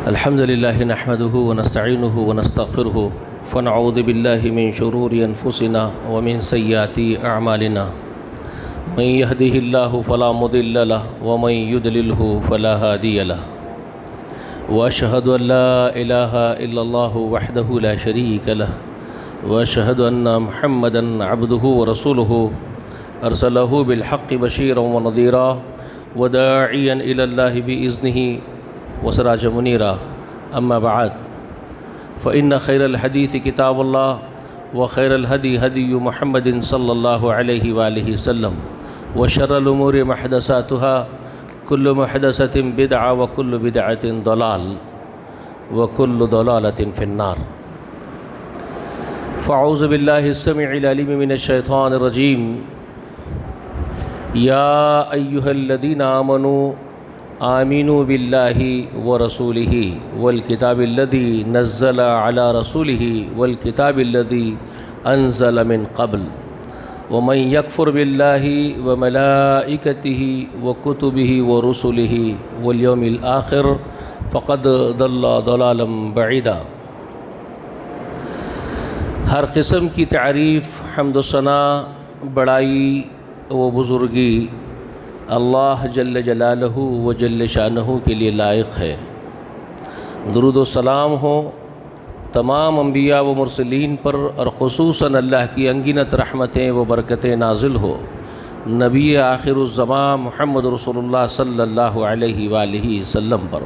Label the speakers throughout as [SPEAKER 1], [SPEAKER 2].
[SPEAKER 1] الحمد لله نحمده ونستعينه ونستغفره فنعوذ بالله من شرور أنفسنا ومن سيئات أعمالنا من يهده الله فلا مضل له ومن يضلله فلا هادي له وأشهد أن لا إله إلا الله وحده لا شريك له وأشهد أن محمدًا عبده ورسوله أرسله بالحق بشيرا ونذيرا وداعيا إلى الله بإذنه وسراجا منيرا أما بعد فإن خير الحديث كتاب الله وخير الهدي هدي محمد صلى الله عليه وآله وسلم وشر الأمور محدثاتها كل محدثة بدعة وكل بدعة ضلال وكل ضلالة في النار فأعوذ بالله السميع العليم من الشيطان الرجيم يا أيها الذين آمنوا آمنوا بالله ورسوله والكتاب الذي نزل على رسوله والكتاب الذي أنزل من قبل ومن يكفر بالله وملائكته وكتبه ورسله واليوم الآخر فقد ضل ضلالا بعيدا۔ ہر قسم کی تعریف، حمد و ثنا، بڑائی و بزرگی اللہ جل جلالہ و جل شانہ کے لیے لائق ہے۔ درود و سلام ہو تمام انبیاء و مرسلین پر، اور خصوصاً اللہ کی انگنت رحمتیں و برکتیں نازل ہو نبی آخر الزمان محمد رسول اللہ صلی اللہ علیہ وآلہ وسلم پر۔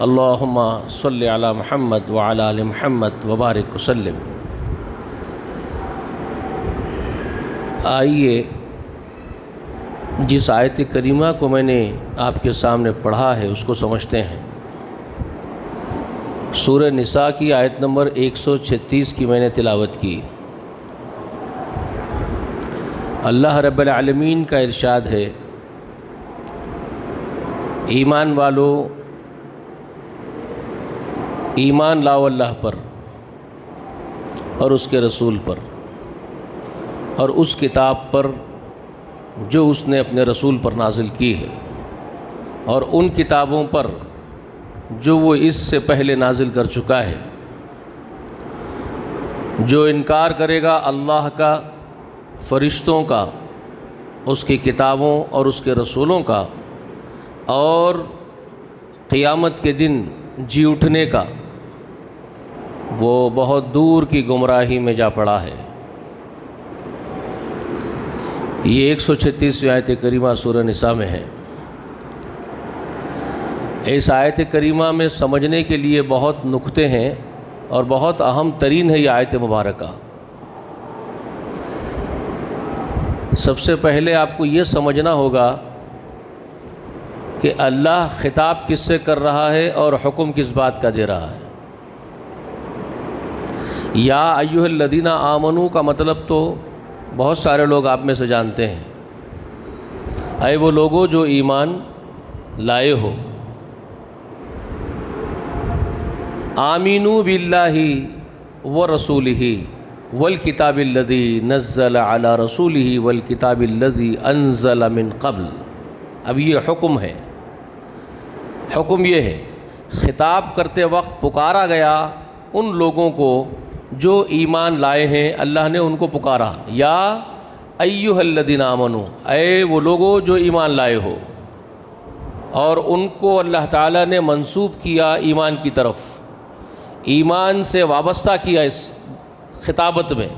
[SPEAKER 1] اللہم صلی علی محمد وعلی آل محمد وبارک وسلم۔ آئیے جس آیت کریمہ کو میں نے آپ کے سامنے پڑھا ہے اس کو سمجھتے ہیں۔ سورہ نساء کی آیت نمبر 136 کی میں نے تلاوت کی۔ اللہ رب العالمین کا ارشاد ہے، ایمان والو ایمان لاؤ اللہ پر اور اس کے رسول پر اور اس کتاب پر جو اس نے اپنے رسول پر نازل کی ہے، اور ان کتابوں پر جو وہ اس سے پہلے نازل کر چکا ہے۔ جو انکار کرے گا اللہ کا، فرشتوں کا، اس کی کتابوں اور اس کے رسولوں کا، اور قیامت کے دن جی اٹھنے کا، وہ بہت دور کی گمراہی میں جا پڑا ہے۔ یہ 136ویں آیت کریمہ سورہ نساء میں ہے۔ اس آیت کریمہ میں سمجھنے کے لیے بہت نکتے ہیں اور بہت اہم ترین ہے یہ آیت مبارکہ۔ سب سے پہلے آپ کو یہ سمجھنا ہوگا کہ اللہ خطاب کس سے کر رہا ہے اور حکم کس بات کا دے رہا ہے۔ یا ایھا الذین آمنوا کا مطلب تو بہت سارے لوگ آپ میں سے جانتے ہیں، اے وہ لوگوں جو ایمان لائے ہو۔ آمینوا باللہ ورسولہ والکتاب الذی نزل علی رسولہ والکتاب الذی انزل من قبل۔ اب یہ حکم ہے۔ حکم یہ ہے، خطاب کرتے وقت پکارا گیا ان لوگوں کو جو ایمان لائے ہیں۔ اللہ نے ان کو پکارا، یا ایھا الذین آمنوا، اے وہ لوگوں جو ایمان لائے ہو، اور ان کو اللہ تعالیٰ نے منسوب کیا ایمان کی طرف، ایمان سے وابستہ کیا اس خطابت میں۔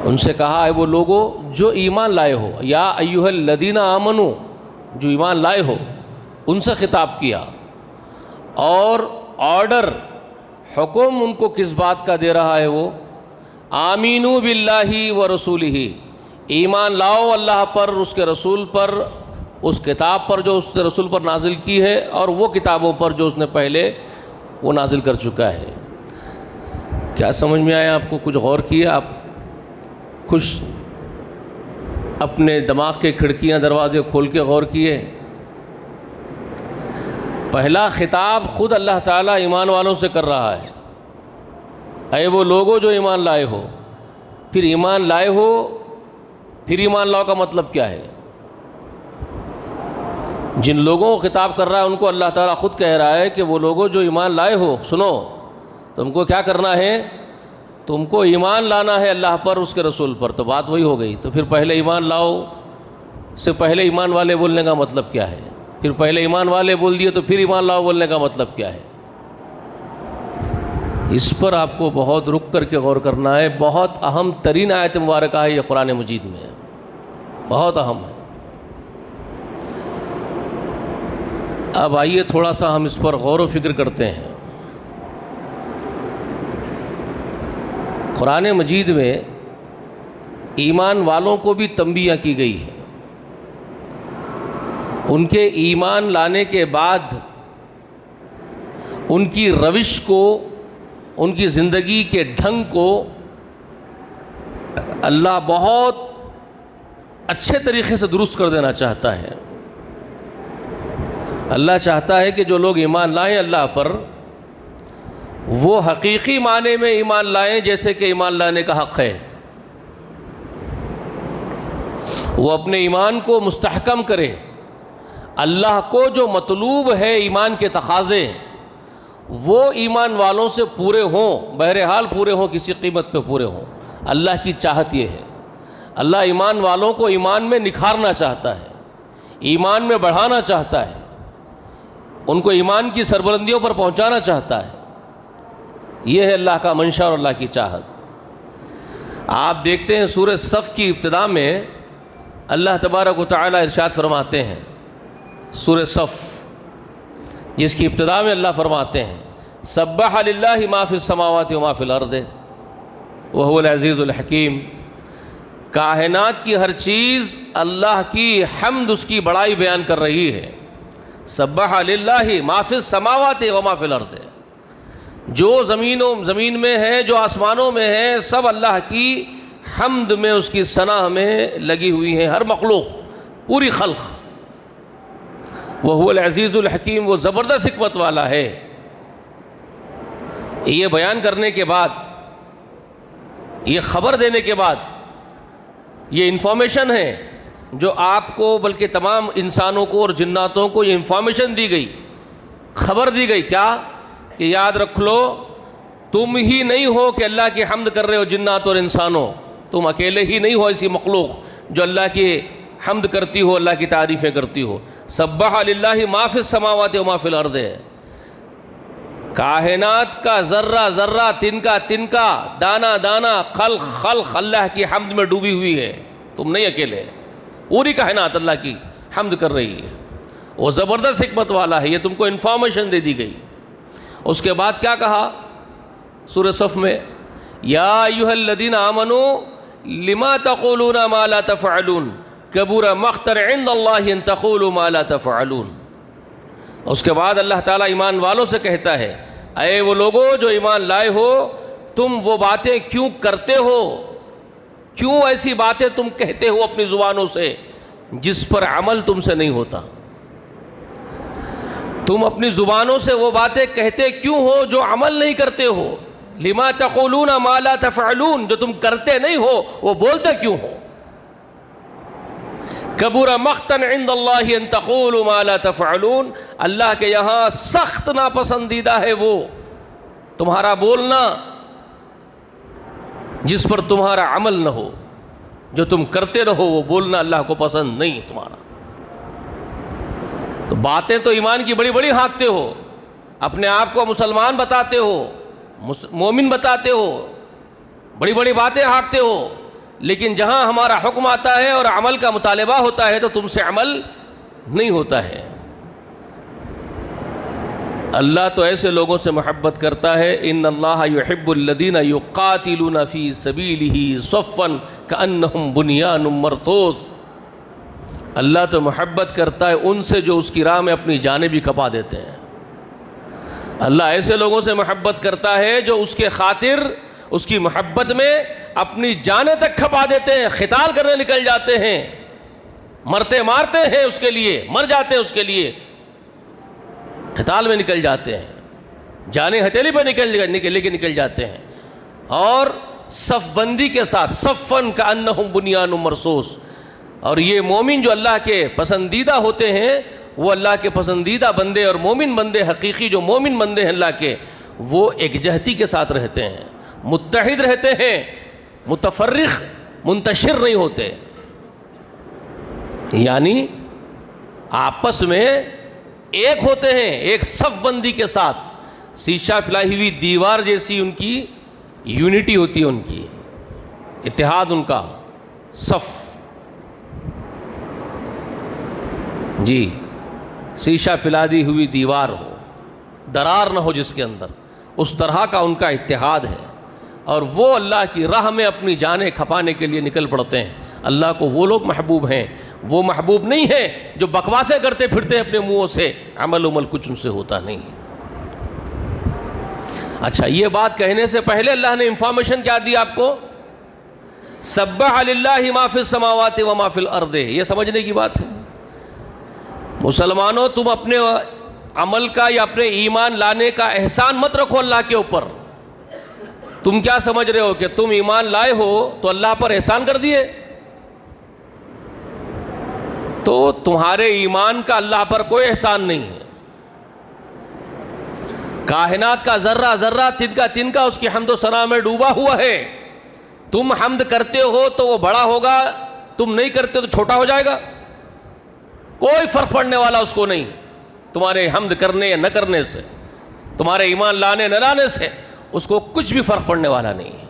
[SPEAKER 1] ان سے کہا اے وہ لوگوں جو ایمان لائے ہو، یا ایھا الذین آمنوا، جو ایمان لائے ہو، ان سے خطاب کیا۔ اور آرڈر، حکم ان کو کس بات کا دے رہا ہے؟ وہ آمینوا باللہ ورسولہ، ایمان لاؤ اللہ پر، اس کے رسول پر، اس کتاب پر جو اس نے رسول پر نازل کی ہے، اور وہ کتابوں پر جو اس نے پہلے وہ نازل کر چکا ہے۔ کیا سمجھ میں آیا آپ کو؟ کچھ غور کیا آپ؟ کچھ اپنے دماغ کے کھڑکیاں دروازے کھول کے غور کیے؟ پہلا خطاب خود اللہ تعالیٰ ایمان والوں سے کر رہا ہے، اے وہ لوگوں جو ایمان لائے ہو۔ پھر ایمان لائے ہو، پھر ایمان لاؤ کا مطلب کیا ہے؟ جن لوگوں کو خطاب کر رہا ہے ان کو اللہ تعالیٰ خود کہہ رہا ہے کہ وہ لوگوں جو ایمان لائے ہو، سنو، تم کو کیا کرنا ہے؟ تم کو ایمان لانا ہے اللہ پر، اس کے رسول پر۔ تو بات وہی ہو گئی، تو پھر پہلے ایمان لاؤ سے پہلے ایمان والے بولنے کا مطلب کیا ہے؟ پھر پہلے ایمان والے بول دیے تو پھر ایمان لاؤ بولنے کا مطلب کیا ہے؟ اس پر آپ کو بہت رک کر کے غور کرنا ہے۔ بہت اہم ترین آیت مبارکہ ہے یہ قرآن مجید میں، بہت اہم ہے۔ اب آئیے تھوڑا سا ہم اس پر غور و فکر کرتے ہیں۔ قرآن مجید میں ایمان والوں کو بھی تنبیہ کی گئی ہے، ان کے ایمان لانے کے بعد ان کی روش کو، ان کی زندگی کے ڈھنگ کو اللہ بہت اچھے طریقے سے درست کر دینا چاہتا ہے۔ اللہ چاہتا ہے کہ جو لوگ ایمان لائیں اللہ پر، وہ حقیقی معنی میں ایمان لائیں جیسے کہ ایمان لانے کا حق ہے۔ وہ اپنے ایمان کو مستحکم کرے، اللہ کو جو مطلوب ہے ایمان کے تقاضے وہ ایمان والوں سے پورے ہوں، بہرحال پورے ہوں، کسی قیمت پہ پورے ہوں۔ اللہ کی چاہت یہ ہے، اللہ ایمان والوں کو ایمان میں نکھارنا چاہتا ہے، ایمان میں بڑھانا چاہتا ہے، ان کو ایمان کی سربلندیوں پر پہنچانا چاہتا ہے۔ یہ ہے اللہ کا منشا اور اللہ کی چاہت۔ آپ دیکھتے ہیں سورہ صف کی ابتدا میں اللہ تبارک و تعالی ارشاد فرماتے ہیں، سورہ صف جس کی ابتدا میں اللہ فرماتے ہیں سبح للہ ما فی السماوات و ما فی الارض وہو العزیز الحکیم، کائنات کی ہر چیز اللہ کی حمد، اس کی بڑائی بیان کر رہی ہے۔ سبح للہ ما فی السماوات و ما فی الارض، جو زمین میں ہے، جو آسمانوں میں ہے، سب اللہ کی حمد میں، اس کی ثنا میں لگی ہوئی ہے، ہر مخلوق، پوری خلق۔ وہو العزیز الحکیم، وہ زبردست حکمت والا ہے۔ یہ بیان کرنے کے بعد، یہ خبر دینے کے بعد، یہ انفارمیشن ہے جو آپ کو بلکہ تمام انسانوں کو اور جناتوں کو یہ انفارمیشن دی گئی، خبر دی گئی، کیا کہ یاد رکھ لو تم ہی نہیں ہو کہ اللہ کی حمد کر رہے ہو، جنات اور انسانوں، تم اکیلے ہی نہیں ہو ایسی مخلوق جو اللہ کی حمد کرتی ہو، اللہ کی تعریفیں کرتی ہو۔ سبح للہ ما فی السماوات و ما فی الارض، کائنات کا ذرہ ذرہ، تنکا تنکا، دانا دانا، خلق خلق اللہ کی حمد میں ڈوبی ہوئی ہے، تم نہیں اکیلے، پوری کائنات اللہ کی حمد کر رہی ہے۔ وہ زبردست حکمت والا ہے، یہ تم کو انفارمیشن دے دی گئی۔ اس کے بعد کیا کہا سورہ صف میں؟ یا ایھا الذین آمنوا لما تقولون ما لا تفعلون کبر مقتا عند اللہ ان تقولوا ما لا تفعلون۔ اس کے بعد اللہ تعالیٰ ایمان والوں سے کہتا ہے، اے وہ لوگو جو ایمان لائے ہو، تم وہ باتیں کیوں کرتے ہو، کیوں ایسی باتیں تم کہتے ہو اپنی زبانوں سے جس پر عمل تم سے نہیں ہوتا؟ تم اپنی زبانوں سے وہ باتیں کہتے کیوں ہو جو عمل نہیں کرتے ہو؟ لما تقولون ما لا تفعلون، جو تم کرتے نہیں ہو وہ بولتے کیوں ہو؟ کبر مقتا عند اللہ ان تقولوا ما لا تفعلون، اللہ کے یہاں سخت ناپسندیدہ ہے وہ تمہارا بولنا جس پر تمہارا عمل نہ ہو، جو تم کرتے رہو وہ بولنا اللہ کو پسند نہیں تمہارا۔ تو باتیں تو ایمان کی بڑی بڑی ہانکتے ہو، اپنے آپ کو مسلمان بتاتے ہو، مومن بتاتے ہو، بڑی بڑی باتیں ہانکتے ہو، لیکن جہاں ہمارا حکم آتا ہے اور عمل کا مطالبہ ہوتا ہے تو تم سے عمل نہیں ہوتا ہے۔ اللہ تو ایسے لوگوں سے محبت کرتا ہے، ان اللہ یحب الذین یقاتلون فی سبیلہ صفا کأنہم بنیان مرصوص، اللہ تو محبت کرتا ہے ان سے جو اس کی راہ میں اپنی جانیں بھی کھپا دیتے ہیں۔ اللہ ایسے لوگوں سے محبت کرتا ہے جو اس کے خاطر، اس کی محبت میں اپنی جانیں تک کھپا دیتے ہیں، قتال کرنے نکل جاتے ہیں، مرتے مارتے ہیں اس کے لیے، مر جاتے ہیں اس کے لیے، قتال میں نکل جاتے ہیں، جانیں ہتھیلی پہ نکل جاتے ہیں، اور صف بندی کے ساتھ، صفن کأنہم بنیان مرصوص۔ اور یہ مومن جو اللہ کے پسندیدہ ہوتے ہیں وہ اللہ کے پسندیدہ بندے اور مومن بندے، حقیقی جو مومن بندے ہیں اللہ کے، وہ یکجہتی کے ساتھ رہتے ہیں، متحد رہتے ہیں، متفرق منتشر نہیں ہوتے، یعنی آپس میں ایک ہوتے ہیں، ایک صف بندی کے ساتھ، شیشہ پھیلائی ہوئی دیوار جیسی ان کی یونٹی ہوتی ہے، ان کی اتحاد، ان کا صف، جی شیشہ پھیلا دی ہوئی دیوار ہو، درار نہ ہو جس کے اندر، اس طرح کا ان کا اتحاد ہے، اور وہ اللہ کی راہ میں اپنی جانیں کھپانے کے لیے نکل پڑتے ہیں۔ اللہ کو وہ لوگ محبوب ہیں، وہ محبوب نہیں ہیں جو بکواسیں کرتے پھرتے ہیں اپنے منہوں سے، عمل کچھ ان سے ہوتا نہیں۔ اچھا، یہ بات کہنے سے پہلے اللہ نے انفارمیشن کیا دی آپ کو؟ سبح للہ ما فی السماوات و ما فی الارض، یہ سمجھنے کی بات ہے۔ مسلمانوں، تم اپنے عمل کا یا اپنے ایمان لانے کا احسان مت رکھو اللہ کے اوپر۔ تم کیا سمجھ رہے ہو کہ تم ایمان لائے ہو تو اللہ پر احسان کر دیے؟ تو تمہارے ایمان کا اللہ پر کوئی احسان نہیں ہے۔ کائنات کا ذرہ ذرہ، تنکا تنکا اس کی حمد و ثنا میں ڈوبا ہوا ہے۔ تم حمد کرتے ہو تو وہ بڑا ہوگا، تم نہیں کرتے تو چھوٹا ہو جائے گا، کوئی فرق پڑنے والا اس کو نہیں۔ تمہارے حمد کرنے یا نہ کرنے سے، تمہارے ایمان لانے نہ لانے سے اس کو کچھ بھی فرق پڑنے والا نہیں ہے۔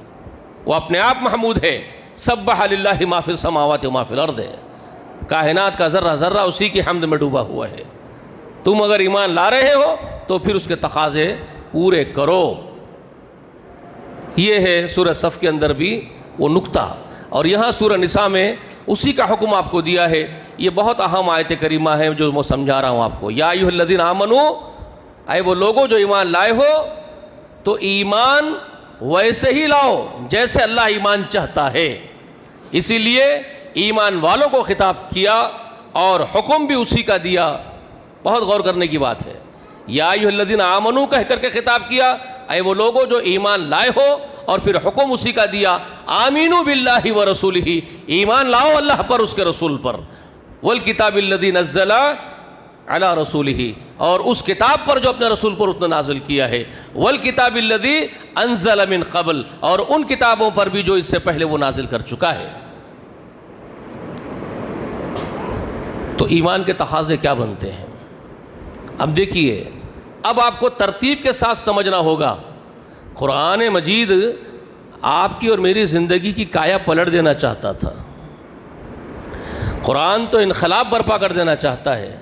[SPEAKER 1] وہ اپنے آپ محمود ہے۔ سبح للہ ما فی السماوات و ما فی الارض، کائنات کا ذرہ ذرہ اسی کی حمد میں ڈوبا ہوا ہے۔ تم اگر ایمان لا رہے ہو تو پھر اس کے تقاضے پورے کرو۔ یہ ہے سورہ صف کے اندر بھی وہ نکتہ، اور یہاں سورہ نساء میں اسی کا حکم آپ کو دیا ہے۔ یہ بہت اہم آیت کریمہ ہے جو میں سمجھا رہا ہوں آپ کو۔ یا ایھا الذین آمنوا، اے وہ لوگوں جو ایمان لائے ہو تو ایمان ویسے ہی لاؤ جیسے اللہ ایمان چاہتا ہے۔ اسی لیے ایمان والوں کو خطاب کیا اور حکم بھی اسی کا دیا۔ بہت غور کرنے کی بات ہے۔ یا ایھا الذین آمنوا کہہ کر کے خطاب کیا، اے وہ لوگوں جو ایمان لائے ہو، اور پھر حکم اسی کا دیا، آمینوا باللہ ورسولہ، ایمان لاؤ اللہ پر، اس کے رسول پر، والکتاب الذی نزل علی رسولہ، اور اس کتاب پر جو اپنے رسول پر اس نے نازل کیا ہے، والکتاب الذی انزل من قبل، اور ان کتابوں پر بھی جو اس سے پہلے وہ نازل کر چکا ہے۔ تو ایمان کے تقاضے کیا بنتے ہیں؟ اب دیکھیے، اب آپ کو ترتیب کے ساتھ سمجھنا ہوگا۔ قرآن مجید آپ کی اور میری زندگی کی کایا پلٹ دینا چاہتا تھا۔ قرآن تو انقلاب برپا کر دینا چاہتا ہے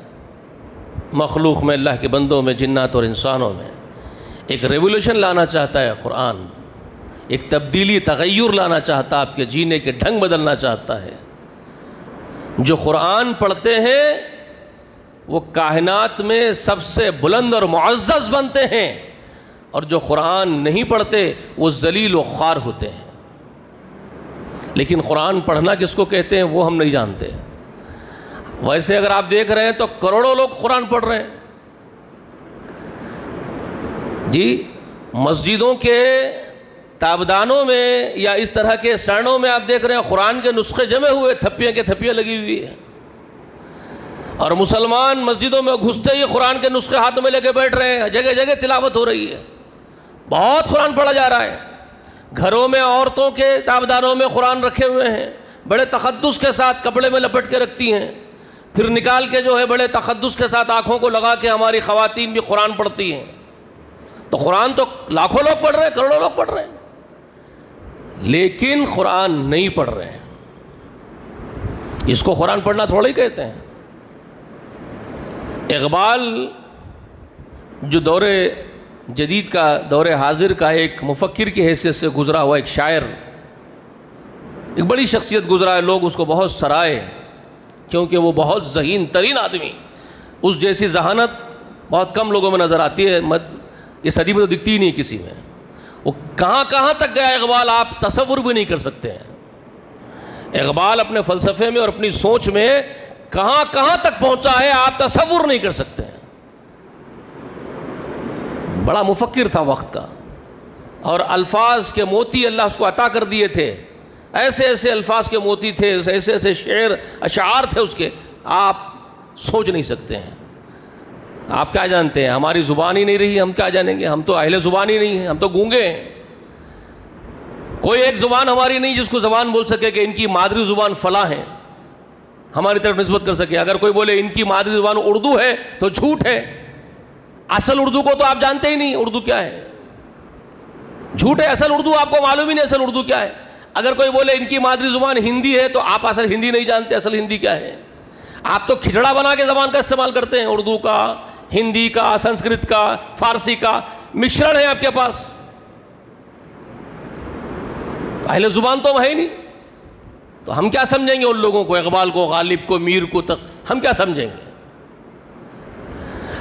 [SPEAKER 1] مخلوق میں، اللہ کے بندوں میں، جنات اور انسانوں میں۔ ایک ریولوشن لانا چاہتا ہے قرآن، ایک تبدیلی، تغیر لانا چاہتا ہے، آپ کے جینے کے ڈھنگ بدلنا چاہتا ہے۔ جو قرآن پڑھتے ہیں وہ کائنات میں سب سے بلند اور معزز بنتے ہیں، اور جو قرآن نہیں پڑھتے وہ ذلیل و خوار ہوتے ہیں۔ لیکن قرآن پڑھنا کس کو کہتے ہیں وہ ہم نہیں جانتے۔ ویسے اگر آپ دیکھ رہے ہیں تو کروڑوں لوگ قرآن پڑھ رہے ہیں جی، مسجدوں کے تابدانوں میں یا اس طرح کے سرنوں میں آپ دیکھ رہے ہیں قرآن کے نسخے جمع ہوئے، تھپیاں کے تھپیاں لگی ہوئی ہیں، اور مسلمان مسجدوں میں گھستے ہی قرآن کے نسخے ہاتھ میں لے کے بیٹھ رہے ہیں، جگہ جگہ تلاوت ہو رہی ہے، بہت قرآن پڑھا جا رہا ہے۔ گھروں میں عورتوں کے تابدانوں میں قرآن رکھے ہوئے ہیں، بڑے تقدس کے ساتھ کپڑے میں لپٹ کے رکھتی ہیں، پھر نکال کے جو ہے بڑے تقدس کے ساتھ آنکھوں کو لگا کے ہماری خواتین بھی قرآن پڑھتی ہیں۔ تو قرآن تو لاکھوں لوگ پڑھ رہے ہیں، کروڑوں لوگ پڑھ رہے ہیں، لیکن قرآن نہیں پڑھ رہے ہیں۔ اس کو قرآن پڑھنا تھوڑا ہی کہتے ہیں۔ اقبال جو دور جدید کا، دور حاضر کا ایک مفکر کی حیثیت سے گزرا ہوا ایک شاعر، ایک بڑی شخصیت گزرا ہے، لوگ اس کو بہت سرائے کیونکہ وہ بہت ذہین ترین آدمی، اس جیسی ذہانت بہت کم لوگوں میں نظر آتی ہے، یہ صدی میں تو دکھتی ہی نہیں کسی میں۔ وہ کہاں کہاں تک گیا اقبال آپ تصور بھی نہیں کر سکتے ہیں۔ اقبال اپنے فلسفے میں اور اپنی سوچ میں کہاں کہاں تک پہنچا ہے آپ تصور نہیں کر سکتے ہیں۔ بڑا مفکر تھا وقت کا، اور الفاظ کے موتی اللہ اس کو عطا کر دیے تھے، ایسے ایسے الفاظ کے موتی تھے، ایسے ایسے شعر اشعار تھے اس کے، آپ سوچ نہیں سکتے ہیں۔ آپ کیا جانتے ہیں؟ ہماری زبان ہی نہیں رہی، ہم کیا جانیں گے؟ ہم تو اہل زبان ہی نہیں ہیں، ہم تو گونگے ہیں. کوئی ایک زبان ہماری نہیں جس کو زبان بول سکے کہ ان کی مادری زبان فلاں ہے، ہماری طرف نسبت کر سکے. اگر کوئی بولے ان کی مادری زبان اردو ہے تو جھوٹ ہے. اصل اردو کو تو آپ جانتے ہی نہیں، اردو کیا ہے. جھوٹ ہے. اصل اردو آپ کو معلوم ہی نہیں اصل اردو کیا ہے. اگر کوئی بولے ان کی مادری زبان ہندی ہے تو آپ اصل ہندی نہیں جانتے، اصل ہندی کیا ہے. آپ تو کھچڑا بنا کے زبان کا استعمال کرتے ہیں، اردو کا، ہندی کا، سنسکرت کا، فارسی کا مشرن ہے آپ کے پاس. اہل زبان تو ہے ہی نہیں، تو ہم کیا سمجھیں گے ان لوگوں کو، اقبال کو، غالب کو، میر کو تک ہم کیا سمجھیں گے.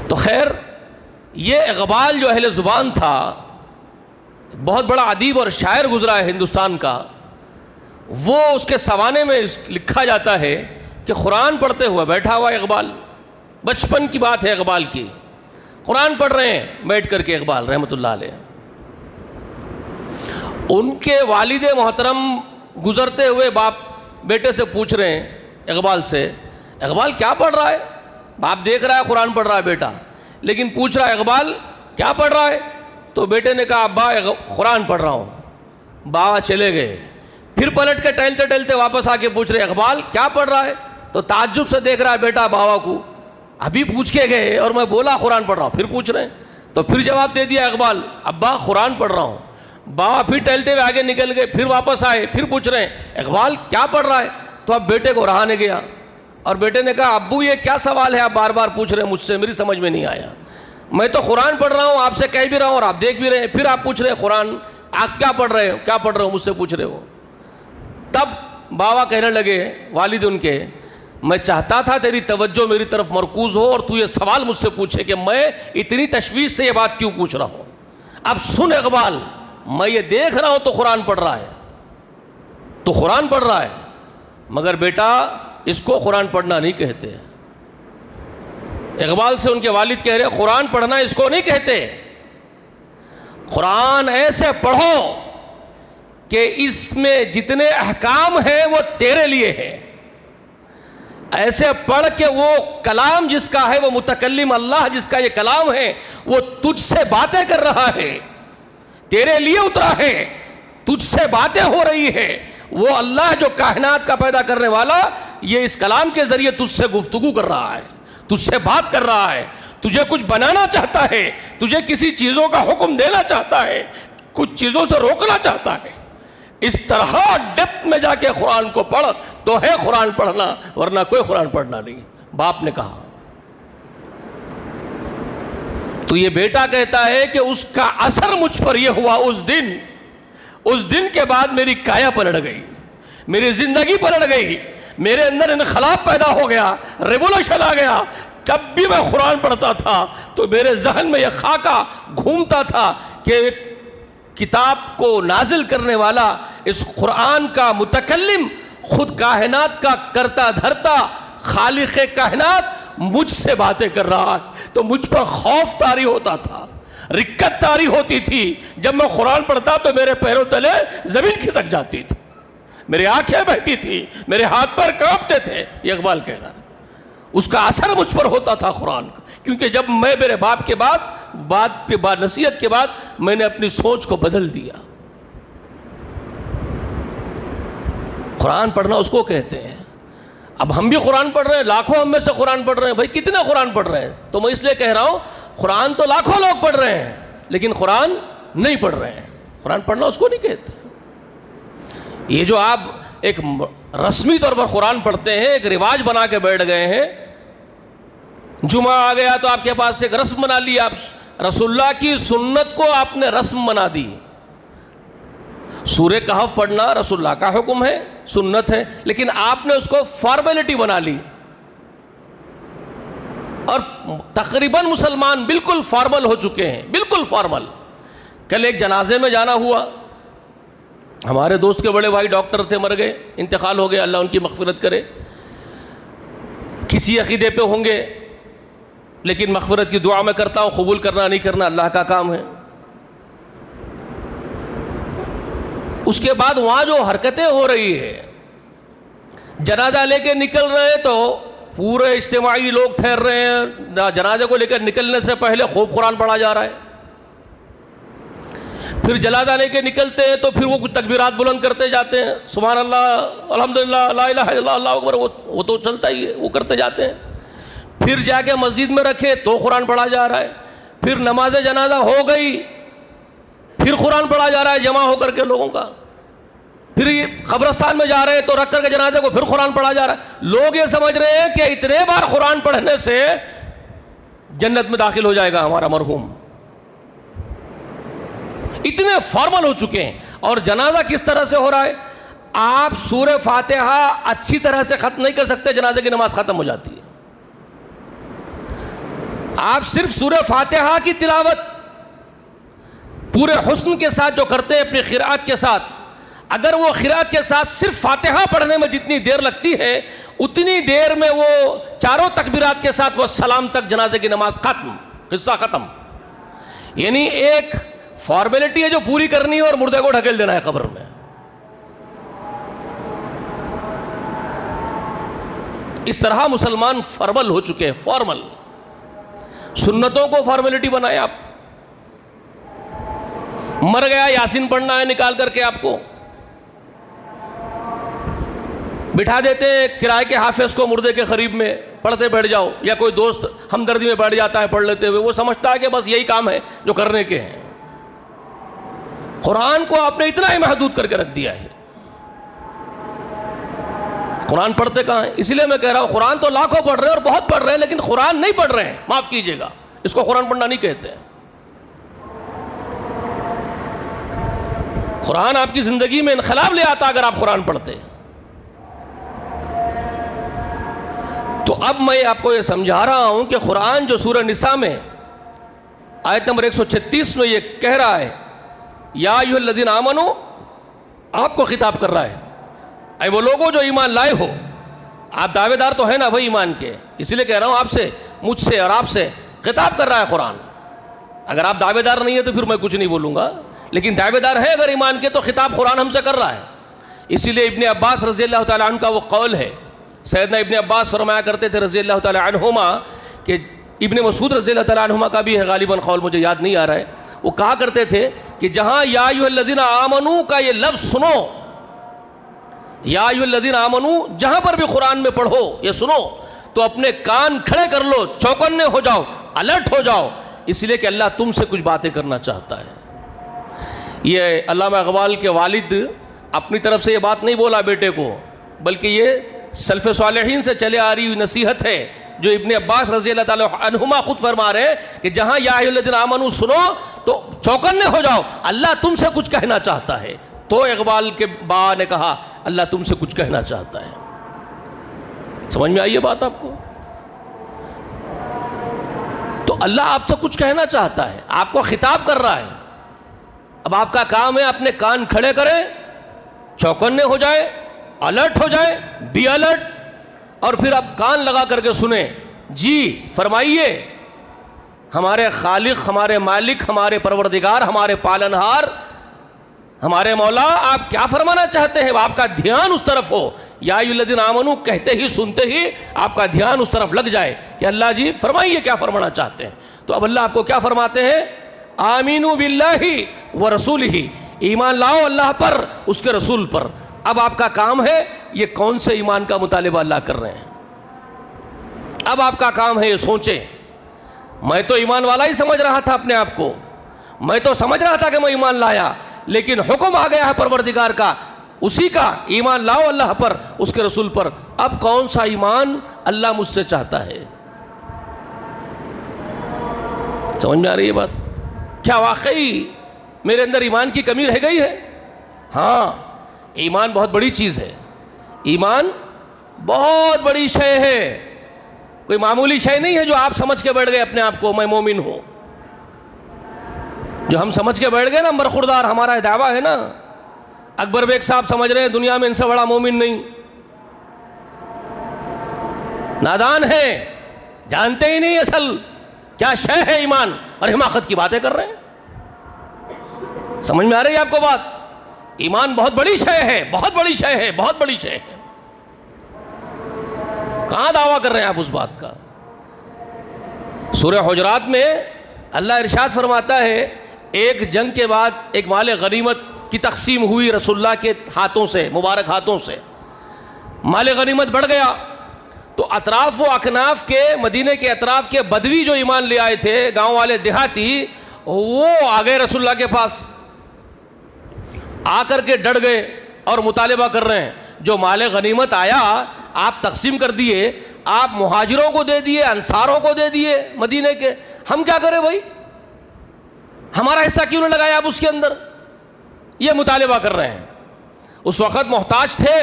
[SPEAKER 1] تو خیر، یہ اقبال جو اہل زبان تھا، بہت بڑا ادیب اور شاعر گزرا ہے ہندوستان کا. وہ اس کے سوانے میں لکھا جاتا ہے کہ قرآن پڑھتے ہوئے بیٹھا ہوا اقبال، بچپن کی بات ہے اقبال کی، قرآن پڑھ رہے ہیں بیٹھ کر کے اقبال رحمۃ اللہ علیہ. ان کے والد محترم گزرتے ہوئے باپ بیٹے سے پوچھ رہے ہیں اقبال سے، اقبال کیا پڑھ رہا ہے؟ باپ دیکھ رہا ہے قرآن پڑھ رہا ہے بیٹا، لیکن پوچھ رہا ہے اقبال کیا پڑھ رہا ہے؟ تو بیٹے نے کہا ابا قرآن پڑھ رہا ہوں. بابا چلے گئے. پھر پلٹ کے ٹہلتے ٹہلتے واپس آ کے پوچھ رہے اقبال کیا پڑھ رہا ہے؟ تو تعجب سے دیکھ رہا ہے بیٹا بابا کو. ابھی پوچھ کے گئے اور میں بولا قرآن پڑھ رہا ہوں، پھر پوچھ رہے ہیں. تو پھر جواب دے دیا اقبال ابا قرآن پڑھ رہا ہوں. بابا پھر ٹہلتے ہوئے آگے نکل گئے، پھر واپس آئے، پھر پوچھ رہے ہیں اقبال کیا پڑھ رہا ہے؟ تو اب بیٹے کو رہانے گیا اور بیٹے نے کہا ابو یہ کیا سوال ہے آپ بار بار پوچھ رہے ہیں مجھ سے، میری سمجھ میں نہیں آیا. میں تو قرآن پڑھ رہا ہوں، آپ سے کہہ بھی رہا ہوں اور آپ دیکھ بھی رہے ہیں، پھر آپ پوچھ رہے ہیں قرآن آپ کیا پڑھ رہے ہو، کیا پڑھ رہے ہو، مجھ سے پوچھ رہے ہو. تب بابا کہنے لگے والد ان کے، میں چاہتا تھا تیری توجہ میری طرف مرکوز ہو اور تو یہ سوال مجھ سے پوچھے کہ میں اتنی تشویش سے یہ بات کیوں پوچھ رہا ہوں. اب سن اقبال، میں یہ دیکھ رہا ہوں تو قرآن پڑھ رہا ہے، تو قرآن پڑھ رہا ہے، مگر بیٹا اس کو قرآن پڑھنا نہیں کہتے. اقبال سے ان کے والد کہہ رہے قرآن پڑھنا اس کو نہیں کہتے، قرآن ایسے پڑھو کہ اس میں جتنے احکام ہیں وہ تیرے لیے ہیں. ایسے پڑھ کہ وہ کلام جس کا ہے، وہ متکلم اللہ جس کا یہ کلام ہے، وہ تجھ سے باتیں کر رہا ہے، تیرے لیے اترا ہے، تجھ سے باتیں ہو رہی ہے. وہ اللہ جو کائنات کا پیدا کرنے والا، یہ اس کلام کے ذریعے تجھ سے گفتگو کر رہا ہے، تجھ سے بات کر رہا ہے، تجھے کچھ بنانا چاہتا ہے، تجھے کسی چیزوں کا حکم دینا چاہتا ہے، کچھ چیزوں سے روکنا چاہتا ہے. اس طرح ڈیپتھ میں جا کے قرآن کو پڑھ تو ہے قرآن پڑھنا، ورنہ کوئی قرآن پڑھنا نہیں. باپ نے کہا. تو یہ بیٹا کہتا ہے کہ اس کا اثر مجھ پر یہ ہوا اس دن کے بعد میری کایا پلٹ گئی، میری زندگی پلٹ گئی، میرے اندر انقلاب پیدا ہو گیا، ریولوشن آ گیا. جب بھی میں قرآن پڑھتا تھا تو میرے ذہن میں یہ خاکہ گھومتا تھا کہ کتاب کو نازل کرنے والا، اس قرآن کا متکلم، خود کائنات کا کرتا دھرتا خالق کائنات مجھ سے باتیں کر رہا ہے. تو مجھ پر خوف طاری ہوتا تھا، رکت طاری ہوتی تھی. جب میں قرآن پڑھتا تو میرے پیروں تلے زمین کھسک جاتی تھی، میری آنکھیں بہتی تھی، میرے ہاتھ پر کانپتے تھے. یہ اقبال کہہ رہا ہے اس کا اثر مجھ پر ہوتا تھا قرآن کا، کیونکہ جب میں میرے باپ کے بعد نصیحت کے بعد میں نے اپنی سوچ کو بدل دیا. قرآن پڑھنا اس کو کہتے ہیں. اب ہم بھی قرآن پڑھ رہے ہیں، لاکھوں ہم میں سے قرآن پڑھ رہے ہیں. بھائی کتنے قرآن پڑھ رہے ہیں؟ تو میں اس لیے کہہ رہا ہوں قرآن تو لاکھوں لوگ پڑھ رہے ہیں، لیکن قرآن نہیں پڑھ رہے ہیں. قرآن پڑھنا اس کو نہیں کہتے. یہ جو آپ ایک رسمی طور پر قرآن پڑھتے ہیں، ایک رواج بنا کے بیٹھ گئے ہیں. جمعہ آ گیا تو آپ کے پاس ایک رسم بنا لی، آپ رسول اللہ کی سنت کو آپ نے رسم بنا دی. سورہ کہف پڑھنا رسول اللہ کا حکم ہے، سنت ہے، لیکن آپ نے اس کو فارمیلٹی بنا لی. اور تقریباً مسلمان بالکل فارمل ہو چکے ہیں، بالکل فارمل. کل ایک جنازے میں جانا ہوا، ہمارے دوست کے بڑے بھائی ڈاکٹر تھے، مر گئے، انتقال ہو گیا، اللہ ان کی مغفرت کرے. کسی عقیدے پہ ہوں گے، لیکن مغفرت کی دعا میں کرتا ہوں، قبول کرنا نہیں کرنا اللہ کا کام ہے. اس کے بعد وہاں جو حرکتیں ہو رہی ہے، جنازہ لے کے نکل رہے تو پورے اجتماعی لوگ ٹھہر رہے ہیں، جنازے کو لے کر نکلنے سے پہلے خوب قرآن پڑھا جا رہا ہے، پھر جنازہ لے کے نکلتے ہیں تو پھر وہ کچھ تکبیرات بلند کرتے جاتے ہیں، سبحان اللہ، الحمدللہ، لا الہ الا اللہ، اللہ اکبر، وہ تو چلتا ہی ہے، وہ کرتے جاتے ہیں۔ پھر جا کے مسجد میں رکھے تو قرآن پڑھا جا رہا ہے، پھر نماز جنازہ ہو گئی پھر قرآن پڑھا جا رہا ہے جمع ہو کر کے لوگوں کا، پھر یہ قبرستان میں جا رہے ہیں تو رکھ کر کے جنازے کو پھر قرآن پڑھا جا رہا ہے۔ لوگ یہ سمجھ رہے ہیں کہ اتنے بار قرآن پڑھنے سے جنت میں داخل ہو جائے گا ہمارا مرحوم، اتنے فارمل ہو چکے ہیں۔ اور جنازہ کس طرح سے ہو رہا ہے؟ آپ سورہ فاتحہ اچھی طرح سے ختم نہیں کر سکتے، جنازے کی نماز ختم ہو جاتی ہے۔ آپ صرف سورہ فاتحہ کی تلاوت پورے حسن کے ساتھ جو کرتے ہیں اپنی قرأت کے ساتھ، اگر وہ قرأت کے ساتھ صرف فاتحہ پڑھنے میں جتنی دیر لگتی ہے اتنی دیر میں وہ چاروں تکبیرات کے ساتھ وہ سلام تک جنازے کی نماز ختم، قصہ ختم۔ یعنی ایک فارمیلٹی ہے جو پوری کرنی ہے اور مردے کو ڈھکیل دینا ہے قبر میں۔ اس طرح مسلمان فارمل ہو چکے ہیں، فارمل، سنتوں کو فارمیلٹی بنائے۔ آپ مر گیا، یاسین پڑھنا ہے، نکال کر کے آپ کو بٹھا دیتے کرائے کے حافظ کو مردے کے قریب میں، پڑھتے بیٹھ جاؤ، یا کوئی دوست ہمدردی میں بیٹھ جاتا ہے پڑھ لیتے ہوئے، وہ سمجھتا ہے کہ بس یہی کام ہے جو کرنے کے ہیں۔ قرآن کو آپ نے اتنا ہی محدود کر کے رکھ دیا ہے۔ قرآن پڑھتے کہاں ہیں؟ اسی لیے میں کہہ رہا ہوں قرآن تو لاکھوں پڑھ رہے ہیں اور بہت پڑھ رہے ہیں، لیکن قرآن نہیں پڑھ رہے ہیں، معاف کیجئے گا، اس کو قرآن پڑھنا نہیں کہتے ہیں۔ قرآن آپ کی زندگی میں انقلاب لے آتا اگر آپ قرآن پڑھتے۔ تو اب میں آپ کو یہ سمجھا رہا ہوں کہ قرآن جو سورہ نساء میں آیت نمبر 136 میں یہ کہہ رہا ہے، یا ایھا الذین آمنوا، آپ کو خطاب کر رہا ہے، اے وہ لوگوں جو ایمان لائے ہو۔ آپ دعوے دار تو ہیں نا بھائی ایمان کے، اسی لیے کہہ رہا ہوں آپ سے، مجھ سے اور آپ سے خطاب کر رہا ہے قرآن۔ اگر آپ دعوے دار نہیں ہیں تو پھر میں کچھ نہیں بولوں گا، لیکن دعوے دار ہے اگر ایمان کے تو خطاب قرآن ہم سے کر رہا ہے۔ اسی لیے ابن عباس رضی اللہ تعالیٰ عنہ کا وہ قول ہے، سیدنا ابن عباس فرمایا کرتے تھے رضی اللہ تعالیٰ عنہما، کہ ابن مسعود رضی اللہ تعالیٰ عنہما کا بھی ہے غالباً قول، مجھے یاد نہیں آ رہا ہے، وہ کہا کرتے تھے کہ جہاں یا ایھا الذین آمنوا کا یہ لفظ سنو، یا ایھا الذین آمنوا جہاں پر بھی قرآن میں پڑھو یہ سنو تو اپنے کان کھڑے کر لو، چوکنے ہو جاؤ، الرٹ ہو جاؤ، اس لیے کہ اللہ تم سے کچھ باتیں کرنا چاہتا ہے۔ یہ علامہ اقبال کے والد اپنی طرف سے یہ بات نہیں بولا بیٹے کو، بلکہ یہ سلف صالحین سے چلے آ رہی ہوئی نصیحت ہے جو ابن عباس رضی اللہ تعالیٰ عنہما خود فرما رہے ہیں کہ جہاں یا ایھا الذین آمنوا سنو تو چوکنے ہو جاؤ، اللہ تم سے کچھ کہنا چاہتا ہے۔ تو اقبال کے با نے کہا اللہ تم سے کچھ کہنا چاہتا ہے۔ سمجھ میں آئی یہ بات آپ کو؟ تو اللہ آپ سے کچھ کہنا چاہتا ہے، آپ کو خطاب کر رہا ہے۔ اب آپ کا کام ہے اپنے کان کھڑے کریں، چوکنے ہو جائے، الرٹ ہو جائے، بی الرٹ، اور پھر اب کان لگا کر کے سنیں، جی فرمائیے ہمارے خالق، ہمارے مالک، ہمارے پروردگار، ہمارے پالنہار، ہمارے مولا، آپ کیا فرمانا چاہتے ہیں؟ آپ کا دھیان اس طرف ہو، یا ایھا الذین آمنوا کہتے ہی سنتے ہی آپ کا دھیان اس طرف لگ جائے کہ اللہ جی فرمائیے کیا فرمانا چاہتے ہیں۔ تو اب اللہ آپ کو کیا فرماتے ہیں؟ آمینوا باللہ ورسولہ، ایمان لاؤ اللہ پر، اس کے رسول پر۔ اب آپ کا کام ہے یہ کون سے ایمان کا مطالبہ اللہ کر رہے ہیں۔ اب آپ کا کام ہے یہ سوچیں، میں تو ایمان والا ہی سمجھ رہا تھا اپنے آپ کو، میں تو سمجھ رہا تھا کہ میں ایمان لایا، لیکن حکم آ گیا ہے پروردگار کا، اسی کا، ایمان لاؤ اللہ پر، اس کے رسول پر۔ اب کون سا ایمان اللہ مجھ سے چاہتا ہے؟ سمجھ میں آ رہی ہے بات؟ کیا واقعی میرے اندر ایمان کی کمی رہ گئی ہے؟ ہاں، ایمان بہت بڑی چیز ہے، ایمان بہت بڑی شے ہے، کوئی معمولی شے نہیں ہے جو آپ سمجھ کے بیٹھ گئے اپنے آپ کو میں مومن ہوں۔ جو ہم سمجھ کے بیٹھ گئے نا برخوردار، ہمارا دعویٰ ہے نا، اکبر بیگ صاحب سمجھ رہے ہیں دنیا میں ان سے بڑا مومن نہیں، نادان ہیں، جانتے ہی نہیں اصل کیا شے ہے ایمان، اور حماقت کی باتیں کر رہے ہیں۔ سمجھ میں آ رہی ہے آپ کو بات؟ ایمان بہت بڑی شے ہے، بہت بڑی شے ہے، بہت بڑی شے ہے۔ کہاں دعویٰ کر رہے ہیں آپ اس بات کا؟ سورہ حجرات میں اللہ ارشاد فرماتا ہے ایک جنگ کے بعد ایک مال غنیمت کی تقسیم ہوئی رسول اللہ کے ہاتھوں سے، مبارک ہاتھوں سے، مال غنیمت بڑھ گیا تو اطراف و اکناف کے، مدینہ کے اطراف کے بدوی جو ایمان لے آئے تھے، گاؤں والے دیہاتی، وہ آ گئے رسول اللہ کے پاس، آ کر کے ڈٹ گئے اور مطالبہ کر رہے ہیں جو مال غنیمت آیا آپ تقسیم کر دیے، آپ مہاجروں کو دے دیے، انصاروں کو دے دیے مدینہ کے، ہم کیا کریں بھائی؟ ہمارا حصہ کیوں نہ لگایا آپ اس کے اندر؟ یہ مطالبہ کر رہے ہیں۔ اس وقت محتاج تھے،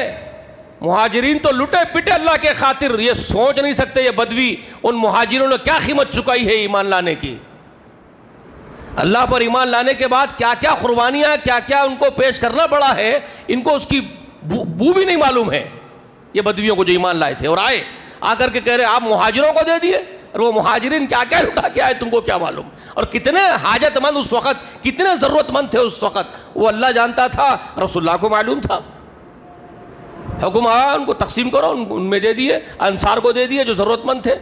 [SPEAKER 1] مہاجرین تو لٹے پٹے اللہ کے خاطر، یہ سوچ نہیں سکتے یہ بدوی ان مہاجروں نے کیا قیمت چکائی ہے ایمان لانے کی، اللہ پر ایمان لانے کے بعد کیا کیا قربانیاں، کیا کیا ان کو پیش کرنا پڑا ہے، ان کو اس کی بو بھی نہیں معلوم ہے یہ بدویوں کو جو ایمان لائے تھے، اور آئے آ کر کے کہہ رہے آپ مہاجروں کو دے دیے، اور وہ مہاجرین کیا کیا لٹا کے آئے تم کو کیا معلوم، اور کتنے حاجت مند اس وقت، کتنے ضرورت مند تھے اس وقت، وہ اللہ جانتا تھا، رسول اللہ کو معلوم تھا۔ حکم آیا ان کو تقسیم کرو، ان میں دے دیے، انصار کو دے دیے جو ضرورت مند تھے۔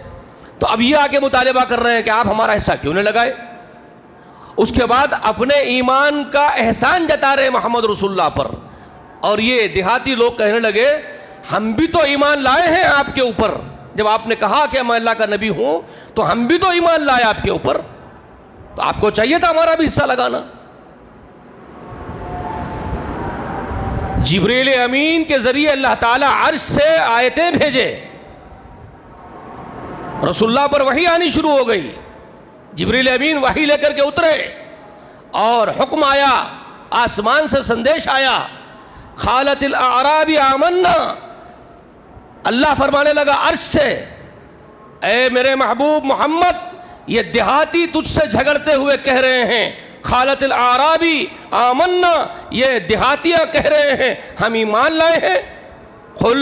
[SPEAKER 1] تو اب یہ آ کے مطالبہ کر رہے ہیں کہ آپ ہمارا حصہ کیوں نہیں لگائے؟ اس کے بعد اپنے ایمان کا احسان جتا رہے محمد رسول اللہ پر، اور یہ دیہاتی لوگ کہنے لگے ہم بھی تو ایمان لائے ہیں آپ کے اوپر، جب آپ نے کہا کہ میں اللہ کا نبی ہوں تو ہم بھی تو ایمان لائے آپ کے اوپر، تو آپ کو چاہیے تھا ہمارا بھی حصہ لگانا۔ جبریل امین کے ذریعے اللہ تعالیٰ عرش سے آیتیں بھیجے، رسول اللہ پر وحی آنی شروع ہو گئی، جبریل امین وحی لے کر کے اترے اور حکم آیا، آسمان سے سندیش آیا، قالت الاعراب آمنا، اللہ فرمانے لگا عرش سے اے میرے محبوب محمد یہ دیہاتی تجھ سے جھگڑتے ہوئے کہہ رہے ہیں، قالت الاعرابی آمنا، یہ دیہاتیاں کہہ رہے ہیں ہم ایمان لائے ہیں، قل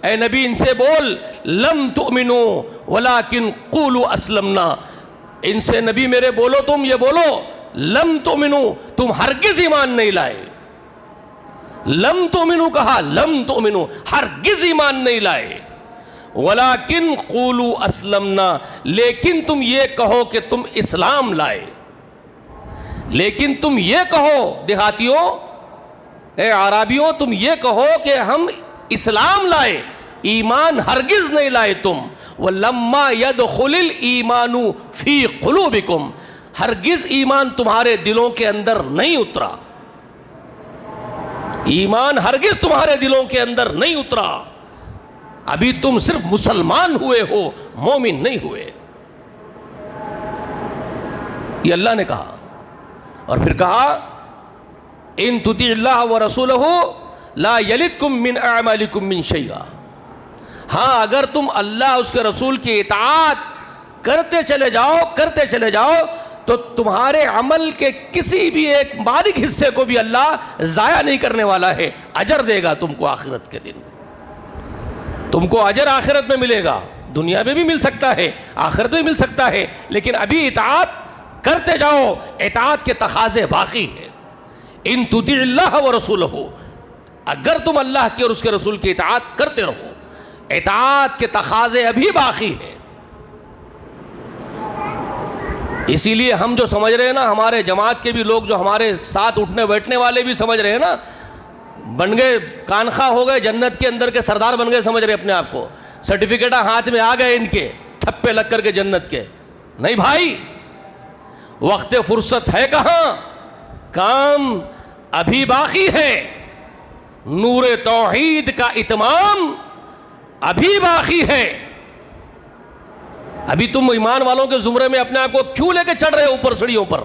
[SPEAKER 1] اے نبی ان سے بول لم تؤمنوا ولکن قولوا اسلمنا، ان سے نبی میرے بولو، تم یہ بولو لم تؤمنوا، تم ہرگز ایمان نہیں لائے، لم تؤمنوا کہا، لم تؤمنوا ہرگز ایمان نہیں لائے، ولیکن قولوا اسلمنا، لیکن تم یہ کہو کہ تم اسلام لائے، لیکن تم یہ کہو دیہاتیوں، اے عرابیوں تم یہ کہو کہ ہم اسلام لائے، ایمان ہرگز نہیں لائے تم، وَلَمَّا يَدْخُلِ الْإِيمَانُ فِي قُلُوبِكُمْ، ہرگز ایمان تمہارے دلوں کے اندر نہیں اترا، ایمان ہرگز تمہارے دلوں کے اندر نہیں اترا، ابھی تم صرف مسلمان ہوئے ہو، مومن نہیں ہوئے، یہ اللہ نے کہا۔ اور پھر کہا ان تطیع اللہ ورسولہ لا یلدکم من اعمالکم من شیئا، ہاں اگر تم اللہ اس کے رسول کی اطاعت کرتے چلے جاؤ تو تمہارے عمل کے کسی بھی ایک باریک حصے کو بھی اللہ ضائع نہیں کرنے والا ہے، اجر دے گا تم کو آخرت کے دن، تم کو اجر آخرت میں ملے گا، دنیا میں بھی مل سکتا ہے آخرت میں مل سکتا ہے، لیکن ابھی اطاعت کرتے جاؤ، اطاعت کے تقاضے باقی ہیں، ان تطیع اللہ ورسولہ، اگر تم اللہ کی اور اس کے رسول کی اطاعت کرتے رہو، اطاعت کے تقاضے ابھی باقی ہیں۔ اسی لیے ہم جو سمجھ رہے ہیں نا، ہمارے جماعت کے بھی لوگ جو ہمارے ساتھ اٹھنے بیٹھنے والے بھی سمجھ رہے ہیں نا، بن گئے کانخواہ ہو گئے، جنت کے اندر کے سردار بن گئے سمجھ رہے اپنے آپ کو، سرٹیفکیٹ ہاتھ میں آ گئے ان کے، ٹھپے لگ کر کے جنت کے، نہیں بھائی، وقت فرصت ہے کہاں، کام ابھی باقی ہے، نور توحید کا اتمام ابھی باقی ہے، ابھی تم ایمان والوں کے زمرے میں اپنے آپ کو کیوں لے کے چڑھ رہے ہو اوپر سڑیوں پر؟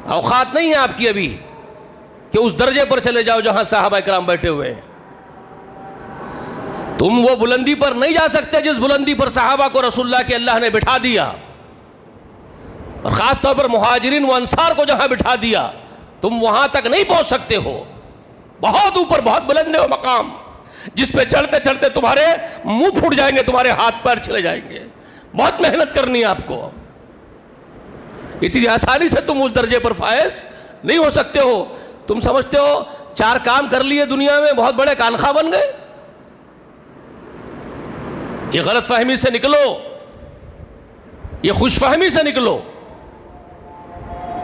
[SPEAKER 1] اوقات نہیں ہے آپ کی ابھی کہ اس درجے پر چلے جاؤ جہاں صحابہ کرام بیٹھے ہوئے ہیں، تم وہ بلندی پر نہیں جا سکتے جس بلندی پر صحابہ کو رسول اللہ کے اللہ نے بٹھا دیا، اور خاص طور پر مہاجرین و انصار کو جہاں بٹھا دیا، تم وہاں تک نہیں پہنچ سکتے ہو، بہت اوپر، بہت بلند ہے وہ مقام جس پہ چڑھتے چڑھتے تمہارے منہ پھوٹ جائیں گے، تمہارے ہاتھ پیر چلے جائیں گے، بہت محنت کرنی ہے آپ کو، اتنی آسانی سے تم اس درجے پر فائز نہیں ہو سکتے ہو۔ تم سمجھتے ہو 4 کام کر لیے دنیا میں بہت بڑے کانخواہ بن گئے؟ یہ غلط فہمی سے نکلو، یہ خوش فہمی سے نکلو.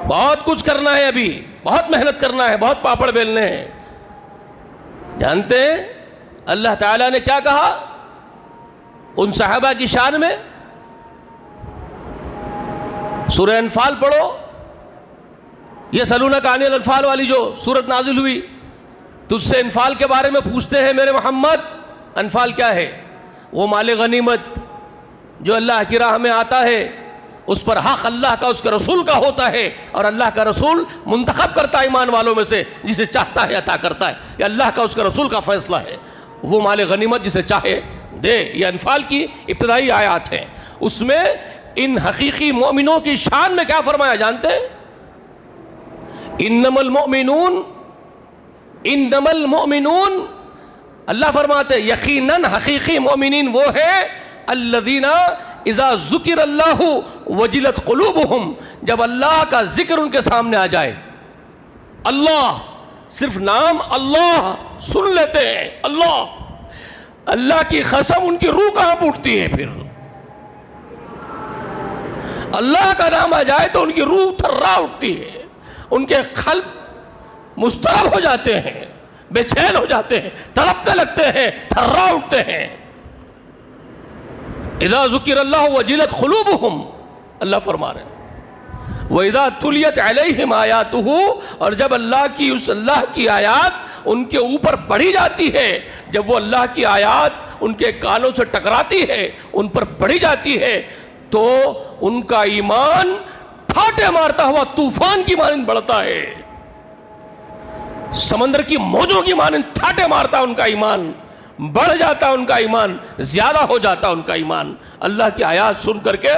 [SPEAKER 1] بہت کچھ کرنا ہے، ابھی بہت محنت کرنا ہے، بہت پاپڑ بیلنے ہیں. جانتے ہیں اللہ تعالیٰ نے کیا کہا ان صحابہ کی شان میں؟ سورہ انفال پڑھو، یہ سلونک عن الانفال والی جو سورت نازل ہوئی، تجھ سے انفال کے بارے میں پوچھتے ہیں میرے محمد. انفال کیا ہے؟ وہ مال غنیمت جو اللہ کی راہ میں آتا ہے، اس پر حق اللہ کا اس کے رسول کا ہوتا ہے، اور اللہ کا رسول منتخب کرتا ہے ایمان والوں میں سے جسے چاہتا ہے عطا کرتا ہے. یہ اللہ کا اس کے رسول کا فیصلہ ہے. وہ مال غنیمت جسے چاہے دے. یہ انفال کی ابتدائی آیات ہیں. اس میں ان حقیقی مومنوں کی شان میں کیا فرمایا جانتے ہیں؟ انما المؤمنون، اللہ فرماتے یقیناً حقیقی مومنین وہ ہیں الذین اذا ذکر اللہ وجلت قلوبہم، جب اللہ کا ذکر ان کے سامنے آ جائے. اللہ، صرف نام اللہ سن لیتے ہیں، اللہ کی قسم ان کی روح کہاں پھوٹتی ہے. پھر اللہ کا نام آ جائے تو ان کی روح تھرا اٹھتی ہے، ان کے قلب مضطرب ہو جاتے ہیں، بے چین ہو جاتے ہیں، تڑپنے لگتے ہیں، تھرا اٹھتے ہیں. اذا ذکر اللہ وجلت قلوبہم، اللہ فرما رہے ہیں وَإِذَا تُلِيَتْ عَلَيْهِمْ آيَاتُهُ، اور جب اللہ کی آیات ان کے اوپر پڑھی جاتی ہے، جب وہ اللہ کی آیات ان کے کانوں سے ٹکراتی ہے، ان پر پڑھی جاتی ہے، تو ان کا ایمان پھاٹے مارتا ہوا طوفان کی مانند بڑھتا ہے. سمندر کی موجوں کی مانند ٹھاٹے مارتا ان کا ایمان، بڑھ جاتا ان کا ایمان، زیادہ ہو جاتا ان کا ایمان. اللہ کی آیات سن کر کے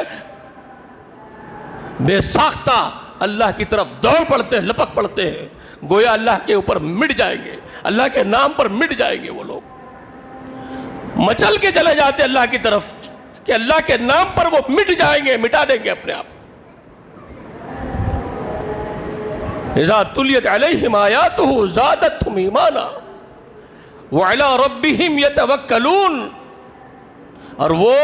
[SPEAKER 1] بے ساختہ اللہ کی طرف دوڑ پڑتے ہیں، لپک پڑتے ہیں، گویا اللہ کے اوپر مٹ جائیں گے، اللہ کے نام پر مٹ جائیں گے. وہ لوگ مچل کے چلے جاتے اللہ کی طرف کہ اللہ کے نام پر وہ مٹ جائیں گے، مٹا دیں گے اپنے آپ. اذا تلیت علیہم آیاتہ زادتہم ایمانا وعلی ربہم یتوکلون، اور وہ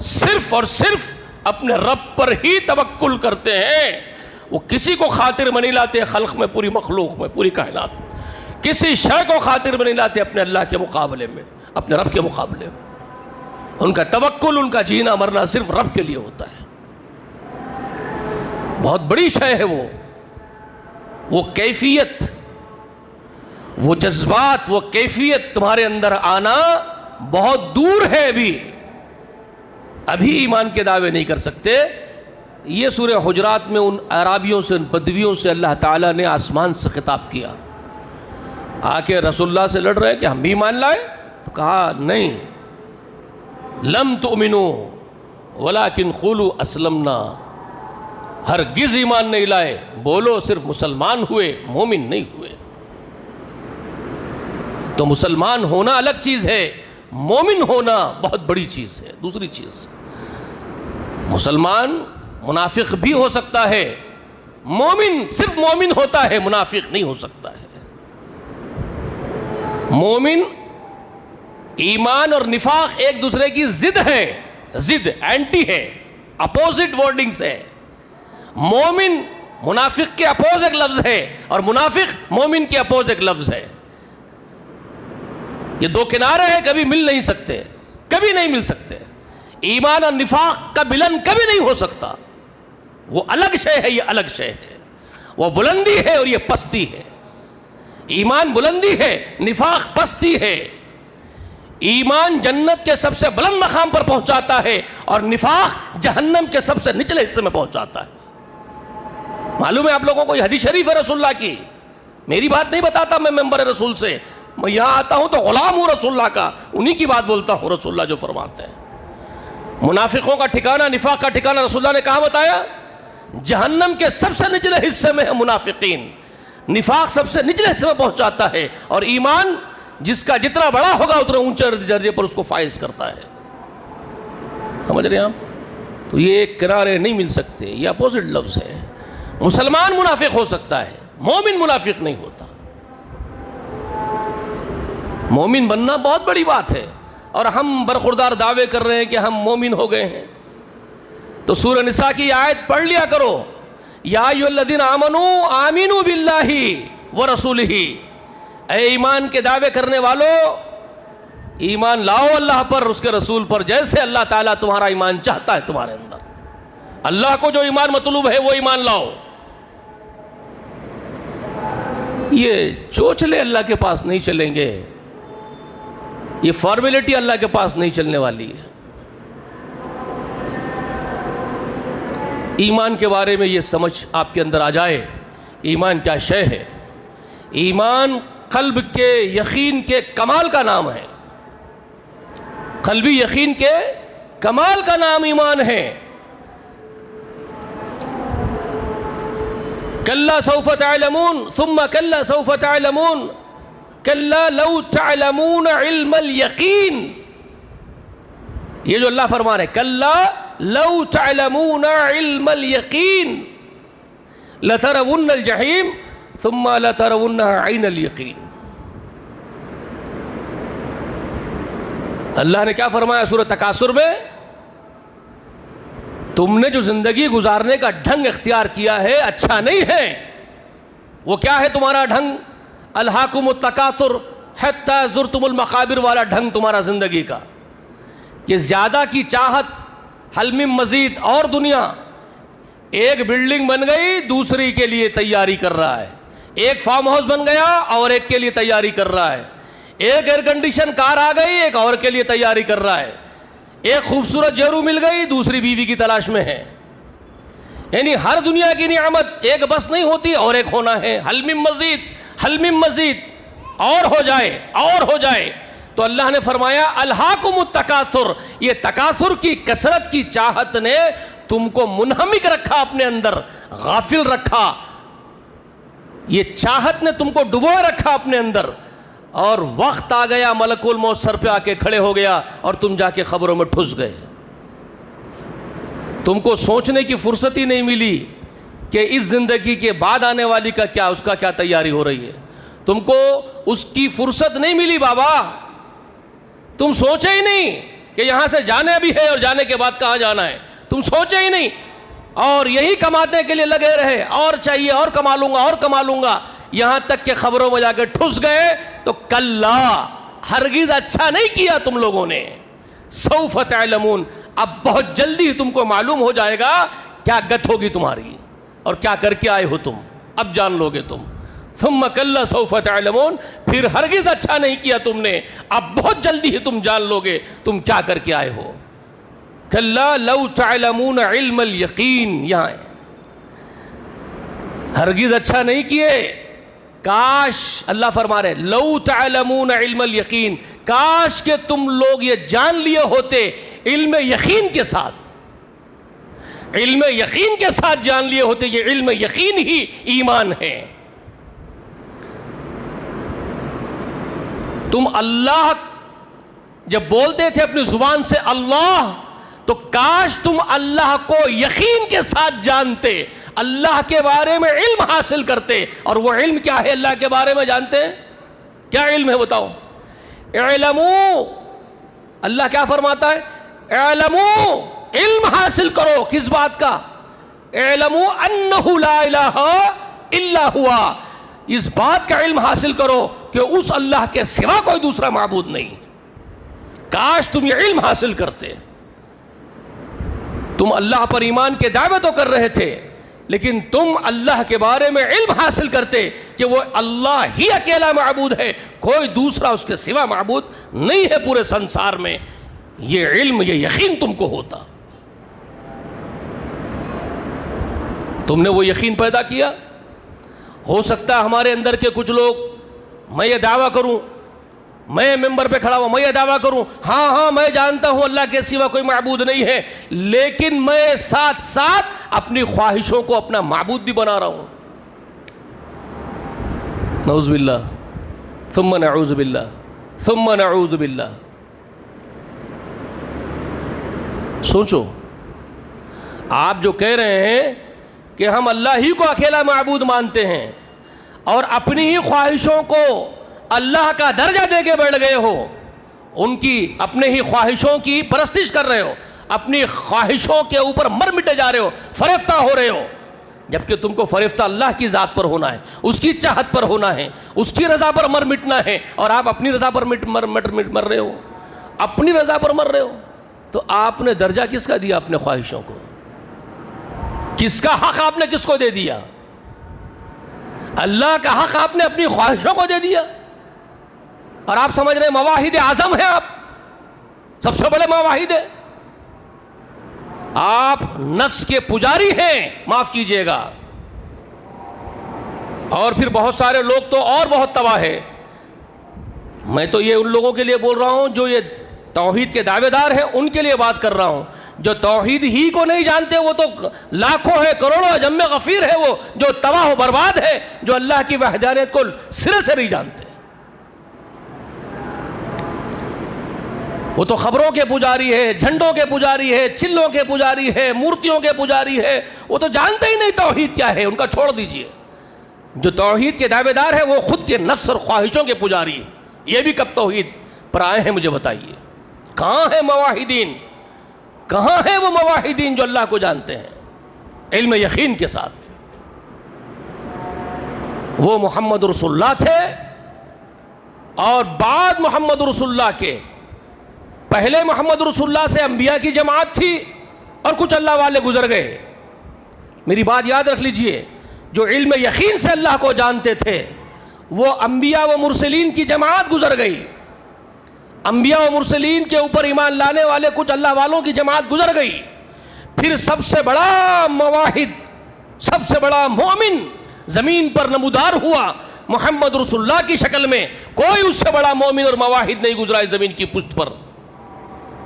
[SPEAKER 1] صرف اور صرف اپنے رب پر ہی توکل کرتے ہیں. وہ کسی کو خاطر میں نہیں لاتے خلق میں، پوری مخلوق میں، پوری کائنات، کسی شے کو خاطر میں نہیں لاتے اپنے اللہ کے مقابلے میں، اپنے رب کے مقابلے میں. ان کا توکل، ان کا جینا مرنا صرف رب کے لیے ہوتا ہے. بہت بڑی شے ہے وہ کیفیت، وہ جذبات، وہ کیفیت تمہارے اندر آنا بہت دور ہے. ابھی ایمان کے دعوے نہیں کر سکتے. یہ سورہ حجرات میں ان اعرابیوں سے، ان بدویوں سے اللہ تعالیٰ نے آسمان سے خطاب کیا. آ کے رسول اللہ سے لڑ رہے کہ ہم بھی ایمان لائے، تو کہا نہیں، لم تؤمنوا ولکن قولوا اسلمنا، ہرگز ایمان نہیں لائے، بولو صرف مسلمان ہوئے، مومن نہیں ہوئے. تو مسلمان ہونا الگ چیز ہے، مومن ہونا بہت بڑی چیز ہے، دوسری چیز. مسلمان منافق بھی ہو سکتا ہے، مومن صرف مومن ہوتا ہے، منافق نہیں ہو سکتا ہے. مومن، ایمان اور نفاق ایک دوسرے کی ضد ہے، ضد، اینٹی ہے، اپوزٹ ورڈنگز ہے. مومن منافق کے اپوز ایک لفظ ہے، اور منافق مومن کے اپوز ایک لفظ ہے. یہ دو کنارے ہیں، کبھی مل نہیں سکتے، کبھی نہیں مل سکتے. ایمان اور نفاق کا ملن کبھی نہیں ہو سکتا. وہ الگ شے ہے، یہ الگ شے ہے. وہ بلندی ہے اور یہ پستی ہے. ایمان بلندی ہے، نفاق پستی ہے. ایمان جنت کے سب سے بلند مقام پر پہنچاتا ہے، اور نفاق جہنم کے سب سے نچلے حصے میں پہنچاتا ہے. معلوم ہے آپ لوگوں کو یہ حدیث شریف ہے رسول اللہ کی. میری بات نہیں بتاتا میں ممبر رسول سے، میں یہاں آتا ہوں تو غلام ہوں رسول اللہ کا، انہی کی بات بولتا ہوں. رسول اللہ جو فرماتے ہیں منافقوں کا ٹھکانہ، نفاق کا ٹھکانہ رسول اللہ نے کہاں بتایا؟ جہنم کے سب سے نچلے حصے میں ہے منافقین. نفاق سب سے نچلے حصے میں پہنچاتا ہے، اور ایمان جس کا جتنا بڑا ہوگا اتنا اونچے درجے پر اس کو فائز کرتا ہے. سمجھ رہے ہیں آپ؟ تو یہ ایک کنارے نہیں مل سکتے، یہ اپوزٹ لفظ ہے. مسلمان منافق ہو سکتا ہے، مومن منافق نہیں ہوتا. مومن بننا بہت بڑی بات ہے. اور ہم برخوردار دعوے کر رہے ہیں کہ ہم مومن ہو گئے ہیں. تو سورہ نساء کی آیت پڑھ لیا کرو, یا ایھا الذین آمنوا آمنوا باللہ ورسولہ, اے ایمان کے دعوے کرنے والو ایمان لاؤ اللہ پر, اس کے رسول پر, جیسے اللہ تعالیٰ تمہارا ایمان چاہتا ہے تمہارے اندر. اللہ کو جو ایمان مطلوب ہے وہ ایمان لاؤ. یہ چوچلے اللہ کے پاس نہیں چلیں گے, یہ فارمیلٹی اللہ کے پاس نہیں چلنے والی ہے. ایمان کے بارے میں یہ سمجھ آپ کے اندر آ جائے, ایمان کیا شے ہے. ایمان قلب کے یقین کے کمال کا نام ہے, قلبی یقین کے کمال کا نام ایمان ہے. کلا سوف تعلمون ثم کلا سوف تعلمون کلا لو تعلمون علم الیقین. یہ جو اللہ فرما رہے کلا لو تعلمون علم الیقین لترون الجحیم ثم لترونها عین الیقین. اللہ نے کیا فرمایا سورہ تکاثر میں, تم نے جو زندگی گزارنے کا ڈھنگ اختیار کیا ہے اچھا نہیں ہے. وہ کیا ہے تمہارا ڈھنگ؟ الہاکم التکاثر حتی زرتم المقابر والا ڈھنگ تمہارا زندگی کا, کہ زیادہ کی چاہت, حل من مزید, اور دنیا. ایک بلڈنگ بن گئی دوسری کے لیے تیاری کر رہا ہے, ایک فارم ہاؤس بن گیا اور ایک کے لیے تیاری کر رہا ہے, ایک ایئر کنڈیشن کار آ گئی ایک اور کے لیے تیاری کر رہا ہے, ایک خوبصورت جیرو مل گئی دوسری بیوی کی تلاش میں ہے. یعنی ہر دنیا کی نعمت ایک بس نہیں ہوتی اور ایک ہونا ہے. حل من مزید, حل من مزید, اور ہو جائے اور ہو جائے. تو اللہ نے فرمایا الہاکم التکاثر, یہ تکاثر کی کثرت کی چاہت نے تم کو منہمک رکھا, اپنے اندر غافل رکھا. یہ چاہت نے تم کو ڈبوئے رکھا اپنے اندر, اور وقت آ گیا ملک الموت سر پہ آ کے کھڑے ہو گیا اور تم جا کے خبروں میں ٹھس گئے. تم کو سوچنے کی فرصت ہی نہیں ملی کہ اس زندگی کے بعد آنے والی کا کیا, اس کا کیا تیاری ہو رہی ہے. تم کو اس کی فرصت نہیں ملی بابا. تم سوچے ہی نہیں کہ یہاں سے جانا بھی ہے اور جانے کے بعد کہاں جانا ہے. تم سوچے ہی نہیں, اور یہی کمانے کے لیے لگے رہے, اور چاہیے اور کما لوں گا اور کما لوں گا, یہاں تک کہ خبروں میں جا کے ٹھس گئے. تو کلا, ہرگز اچھا نہیں کیا تم لوگوں نے. سوف تعلمون, اب بہت جلدی تم کو معلوم ہو جائے گا کیا گت ہوگی تمہاری اور کیا کر کے آئے ہو تم, اب جان لو گے تم. ثم کلا سوف تعلمون, پھر ہرگز اچھا نہیں کیا تم نے, اب بہت جلدی ہی تم جان لو گے تم کیا کر کے آئے ہو. کلا لو تعلمون علم الیقین, یہاں ہرگز اچھا نہیں کیے, کاش, اللہ فرما رہے لو تعلمون علم الیقین, کاش کہ تم لوگ یہ جان لیے ہوتے علم یقین کے ساتھ, علم یقین کے ساتھ جان لیے ہوتے. یہ علم یقین ہی ایمان ہے. تم اللہ جب بولتے تھے اپنی زبان سے اللہ, تو کاش تم اللہ کو یقین کے ساتھ جانتے, اللہ کے بارے میں علم حاصل کرتے. اور وہ علم کیا ہے اللہ کے بارے میں جانتے ہیں؟ کیا علم ہے بتاؤ؟ اعلموا, اللہ کیا فرماتا ہے؟ اعلموا, علم حاصل کرو. کس بات کا؟ اعلموا انہ لا الہ الا ہوا, اس بات کا علم حاصل کرو کہ اس اللہ کے سوا کوئی دوسرا معبود نہیں. کاش تم یہ علم حاصل کرتے. تم اللہ پر ایمان کے دعوے تو کر رہے تھے, لیکن تم اللہ کے بارے میں علم حاصل کرتے کہ وہ اللہ ہی اکیلا معبود ہے, کوئی دوسرا اس کے سوا معبود نہیں ہے پورے سنسار میں. یہ علم, یہ یقین تم کو ہوتا. تم نے وہ یقین پیدا کیا. ہو سکتا ہے ہمارے اندر کے کچھ لوگ, میں یہ دعویٰ کروں, میں ممبر پہ کھڑا ہوں, میں یہ دعویٰ کروں ہاں میں جانتا ہوں اللہ کے سوا کوئی معبود نہیں ہے, لیکن میں ساتھ ساتھ اپنی خواہشوں کو اپنا معبود بھی بنا رہا ہوں. نعوذ باللہ ثم نعوذ باللہ ثم نعوذ باللہ. سوچو, آپ جو کہہ رہے ہیں کہ ہم اللہ ہی کو اکیلا معبود مانتے ہیں اور اپنی ہی خواہشوں کو اللہ کا درجہ دے کے بیٹھ گئے ہو, ان کی اپنے ہی خواہشوں کی پرستش کر رہے ہو، اپنی خواہشوں کے اوپر مر مٹے جا رہے ہو، فریفتہ ہو رہے ہو، جبکہ تم کو فریفتہ اللہ کی ذات پر ہونا ہے، اس کی چاہت پر ہونا ہے، اس کی رضا پر مر مٹنا ہے، اور آپ اپنی رضا پر مر رہے ہو، اپنی رضا پر مر رہے ہو۔ تو آپ نے درجہ کس کا دیا اپنے خواہشوں کو؟ کس کا حق آپ نے کس کو دے دیا؟ اللہ کا حق آپ نے اپنی خواہشوں کو دے دیا، اور آپ سمجھ رہے ہیں مواحد اعظم ہیں، آپ سب سے بڑے مواحد ہیں، آپ نفس کے پجاری ہیں، معاف کیجئے گا۔ اور پھر بہت سارے لوگ تو اور بہت تباہ ہے۔ میں تو یہ ان لوگوں کے لیے بول رہا ہوں جو یہ توحید کے دعوے دار ہیں، ان کے لیے بات کر رہا ہوں۔ جو توحید ہی کو نہیں جانتے وہ تو لاکھوں ہے، کروڑوں ہے، جم غفیر ہے، وہ جو تباہ و برباد ہے، جو اللہ کی وحدانیت کو سرے سے نہیں جانتے۔ وہ تو خبروں کے پجاری ہے، جھنڈوں کے پجاری ہے، چلوں کے پجاری ہے، مورتیوں کے پجاری ہے، وہ تو جانتے ہی نہیں توحید کیا ہے، ان کا چھوڑ دیجئے۔ جو توحید کے دعوے دار ہے وہ خود کے نفس اور خواہشوں کے پجاری ہے۔ یہ بھی کب توحید پر آئے ہیں مجھے بتائیے؟ کہاں ہیں مواحدین؟ کہاں ہیں وہ مواحدین جو اللہ کو جانتے ہیں علم یقین کے ساتھ؟ وہ محمد رسول اللہ تھے، اور بعد محمد رسول اللہ کے پہلے محمد رسول اللہ سے انبیاء کی جماعت تھی، اور کچھ اللہ والے گزر گئے۔ میری بات یاد رکھ لیجئے، جو علم یقین سے اللہ کو جانتے تھے وہ انبیاء و مرسلین کی جماعت گزر گئی، انبیاء و مرسلین کے اوپر ایمان لانے والے کچھ اللہ والوں کی جماعت گزر گئی۔ پھر سب سے بڑا مواحد، سب سے بڑا مومن زمین پر نمودار ہوا محمد رسول اللہ کی شکل میں۔ کوئی اس سے بڑا مومن اور مواحد نہیں گزرا اس زمین کی پشت پر۔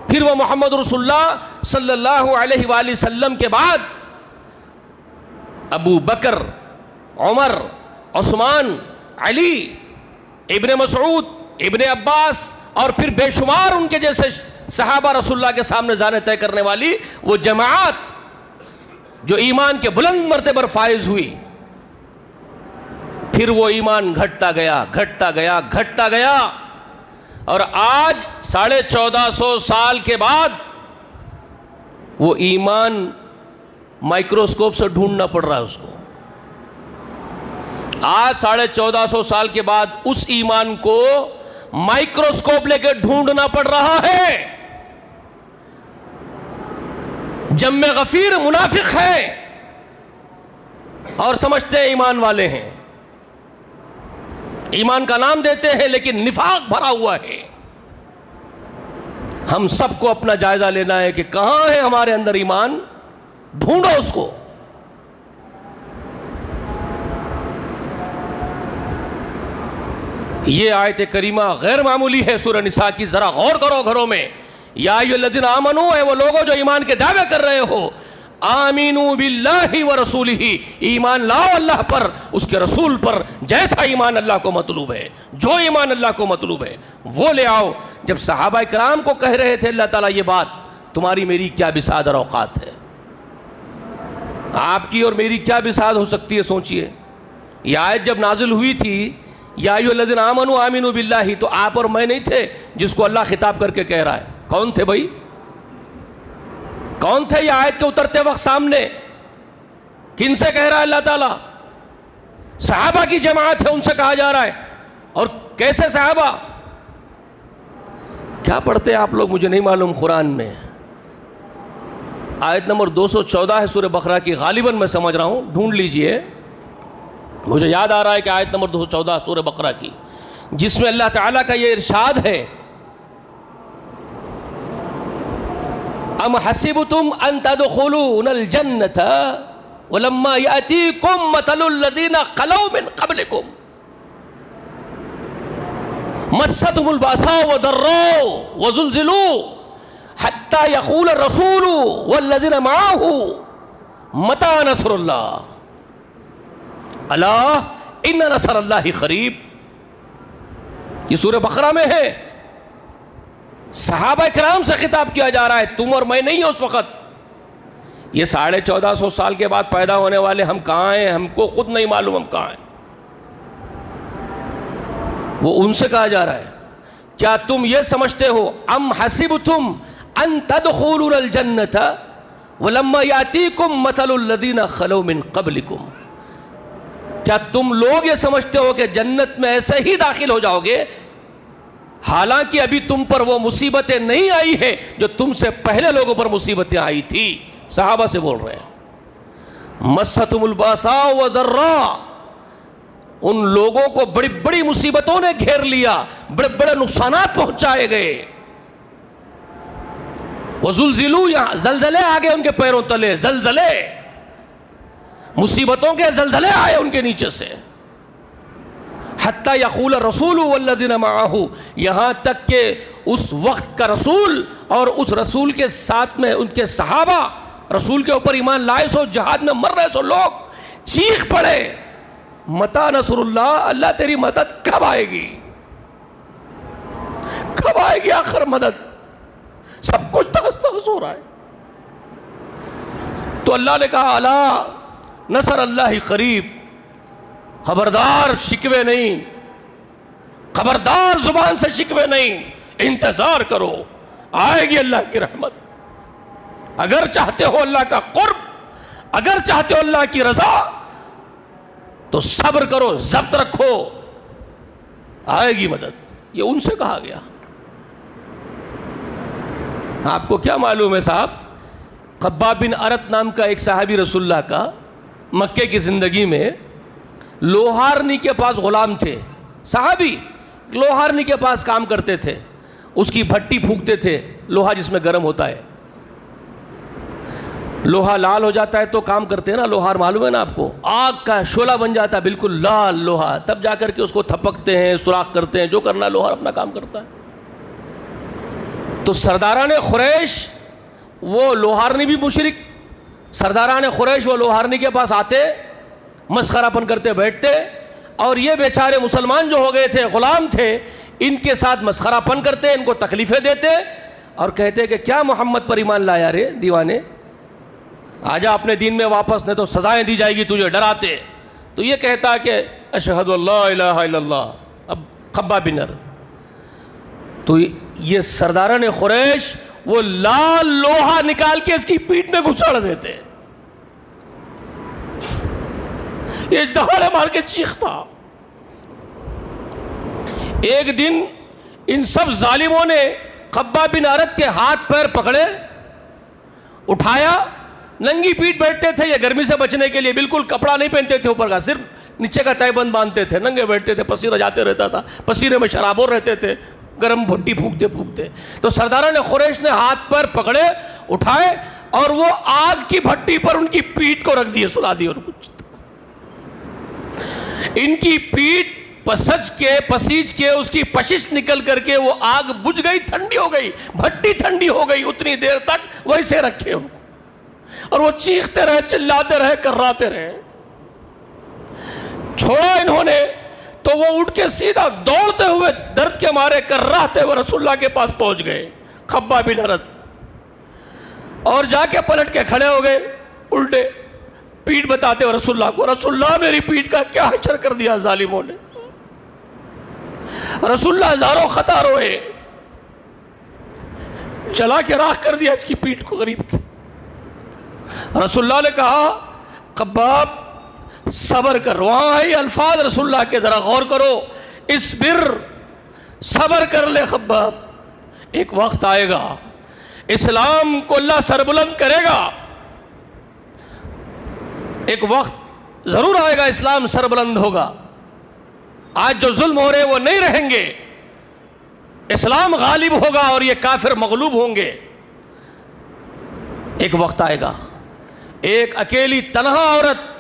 [SPEAKER 1] پھر وہ محمد رسول اللہ صلی اللہ علیہ وآلہ وسلم کے بعد ابو بکر، عمر، عثمان، علی، ابن مسعود، ابن عباس، اور پھر بے شمار ان کے جیسے صحابہ رسول اللہ کے سامنے جانے طے کرنے والی وہ جماعت جو ایمان کے بلند مرتبے پر فائز ہوئی۔ پھر وہ ایمان گھٹتا گیا، گھٹتا گیا، گھٹتا گیا، اور آج 1450 سال کے بعد وہ ایمان مائکروسکوپ سے ڈھونڈنا پڑ رہا ہے اس کو۔ آج 1450 سال کے بعد اس ایمان کو مائکروسکوپ لے کے ڈھونڈنا پڑ رہا ہے۔ جم غفیر منافق ہے اور سمجھتے ہیں ایمان والے ہیں، ایمان کا نام دیتے ہیں لیکن نفاق بھرا ہوا ہے۔ ہم سب کو اپنا جائزہ لینا ہے کہ کہاں ہے ہمارے اندر ایمان، ڈھونڈو اس کو۔ یہ آیت کریمہ غیر معمولی ہے سورہ نساء کی، ذرا غور کرو گھروں میں۔ یا ایھا الذین آمنوا، اے وہ لوگوں جو ایمان کے دعوے کر رہے ہو، آمینوا باللہ ورسولہ، ایمان لاؤ اللہ پر، اس کے رسول پر، جیسا ایمان اللہ کو مطلوب ہے، جو ایمان اللہ کو مطلوب ہے وہ لے آؤ۔ جب صحابہ کرام کو کہہ رہے تھے اللہ تعالیٰ یہ بات، تمہاری میری کیا بساط اور اوقات ہے، آپ کی اور میری کیا بساط ہو سکتی ہے، سوچئے۔ یہ آیت جب نازل ہوئی تھی یا ایھا الذین آمنوا آمنوا باللہ، تو آپ اور میں نہیں تھے جس کو اللہ خطاب کر کے کہہ رہا ہے۔ کون تھے بھائی؟ کون تھے یہ آیت کے اترتے وقت سامنے؟ کن سے کہہ رہا ہے اللہ تعالیٰ؟ صحابہ کی جماعت ہے، ان سے کہا جا رہا ہے۔ اور کیسے صحابہ؟ کیا پڑھتے ہیں آپ لوگ مجھے نہیں معلوم قرآن میں۔ آیت نمبر 214 ہے سورہ بقرہ کی، غالباً میں سمجھ رہا ہوں، ڈھونڈ لیجئے۔ مجھے یاد آ رہا ہے کہ آیت نمبر 214 سورہ بقرہ کی، جس میں اللہ تعالیٰ کا یہ ارشاد ہے، ام حسبتم ان تدخلون الجنة ولما يأتيكم مثل الذين خلوا من قبلكم مستهم البأساء والضراء وزلزلوا حتى يقول الرسول والذين معه متى نصر الله الا ان نصر اللہ قریب۔ یہ سورہ بقرہ میں ہے، صحابہ کرام سے خطاب کیا جا رہا ہے، تم اور میں نہیں اس وقت۔ یہ 1450 سال کے بعد پیدا ہونے والے ہم کہاں ہیں، ہم کو خود نہیں معلوم ہم کہاں ہیں۔ وہ ان سے کہا جا رہا ہے کیا تم یہ سمجھتے ہو ام حسبتم ان تدخلوا الجنۃ ولما یاتیکم مثل الذین خلو من قبلکم، کیا تم لوگ یہ سمجھتے ہو کہ جنت میں ایسے ہی داخل ہو جاؤ گے حالانکہ ابھی تم پر وہ مصیبتیں نہیں آئی ہیں جو تم سے پہلے لوگوں پر مصیبتیں آئی تھی؟ صحابہ سے بول رہے ہیں مستہم الباساء والضراء، ان لوگوں کو بڑی بڑی مصیبتوں نے گھیر لیا، بڑے بڑے نقصانات پہنچائے گئے، وزلزلوا، یہاں زلزلے آ گئے ان کے پیروں تلے، زلزلے، مصیبتوں کے زلزلے آئے ان کے نیچے سے، حتی یقول الرسول والذین معہ، یہاں تک کہ اس وقت کا رسول اور اس رسول کے ساتھ میں ان کے صحابہ، رسول کے اوپر ایمان لائے سو، جہاد میں مر رہے سو لوگ، چیخ پڑے متی نصر اللہ، اللہ تیری مدد کب آئے گی، کب آئے گی آخر مدد، سب کچھ تہس تہس ہو رہا ہے۔ تو اللہ نے کہا الا نصر اللہ قریب، خبردار شکوے نہیں، خبردار زبان سے شکوے نہیں، انتظار کرو، آئے گی اللہ کی رحمت، اگر چاہتے ہو اللہ کا قرب، اگر چاہتے ہو اللہ کی رضا تو صبر کرو، ضبط رکھو، آئے گی مدد۔ یہ ان سے کہا گیا۔ آپ کو کیا معلوم ہے صاحب، خباب بن ارت نام کا ایک صحابی رسول اللہ کا مکے کی زندگی میں لوہارنی کے پاس غلام تھے، صحابی لوہارنی کے پاس کام کرتے تھے، اس کی بھٹی پھونکتے تھے، لوہا جس میں گرم ہوتا ہے، لوہا لال ہو جاتا ہے تو کام کرتے ہیں نا، لوہار معلوم ہے نا آپ کو، آگ کا شعلہ بن جاتا ہے بالکل لال لوہا، تب جا کر کے اس کو تھپکتے ہیں، سوراخ کرتے ہیں، جو کرنا لوہار اپنا کام کرتا ہے۔ تو سرداران قریش وہ لوہارنی بھی مشرک، سرداران قریش وہ لوہارنی کے پاس آتے، مسخرہ پن کرتے بیٹھتے، اور یہ بیچارے مسلمان جو ہو گئے تھے، غلام تھے، ان کے ساتھ مسخرہ پن کرتے، ان کو تکلیفیں دیتے اور کہتے کہ کیا محمد پر ایمان لایا رے دیوانے، آجا اپنے دین میں واپس، نہیں تو سزائیں دی جائے گی تجھے، ڈراتے۔ تو یہ کہتا کہ اشہد اللہ الہ الا اللہ، اب خباب بن ارت، تو یہ سرداران قریش وہ لال لوہا نکال کے اس کی پیٹھ میں گھسڑ دیتے، یہ دہاڑے مار کے چیختا۔ ایک دن ان سب ظالموں نے خباب بن ارت کے ہاتھ پیر پکڑے، اٹھایا، ننگی پیٹھ بیٹھتے تھے یہ گرمی سے بچنے کے لیے، بالکل کپڑا نہیں پہنتے تھے اوپر کا، صرف نیچے کا تہہ بند باندھتے تھے، ننگے بیٹھتے تھے، پسینہ جاتے رہتا تھا، پسینے میں شرابور رہتے تھے، گرم بھٹی پھونکتے پھونکتے۔ تو سرداران قریش نے ہاتھ پر پکڑے، اٹھائے اور وہ آگ کی بھٹی پر ان کی پیٹھ کو رکھ دیے، سلا دیے، اور کچھ ان کی پیٹھ پسیج کے اس کی پشش نکل کر کے وہ آگ بجھ گئی، ٹھنڈی ہو گئی، بھٹی ٹھنڈی ہو گئی، اتنی دیر تک ویسے رکھے ان کو، اور وہ چیختے رہے، چلاتے رہے، کراتے رہے۔ چھوڑا انہوں نے تو وہ اٹھ کے سیدھا دوڑتے ہوئے درد کے مارے کراتے ہوئے رسول اللہ کے پاس پہنچ گئے، خباب بن ارت، اور جا کے پلٹ کے کھڑے ہو گئے الٹے، پیٹھ بتاتے ہوئے رسول اللہ کو، رسول اللہ میری پیٹھ کا کیا حشر کر دیا ظالموں نے۔ رسول اللہ ہزاروں خطا روئے، چلا کے راکھ کر دیا اس کی پیٹھ کو غریب کی۔ رسول اللہ نے کہا خباب صبر کر، وہاں ہے الفاظ رسول اللہ کے، ذرا غور کرو، اصبر، صبر کر لے خباب، ایک وقت آئے گا اسلام کو اللہ سربلند کرے گا، ایک وقت ضرور آئے گا اسلام سربلند ہوگا، آج جو ظلم ہو رہے وہ نہیں رہیں گے، اسلام غالب ہوگا اور یہ کافر مغلوب ہوں گے۔ ایک وقت آئے گا ایک اکیلی تنہا عورت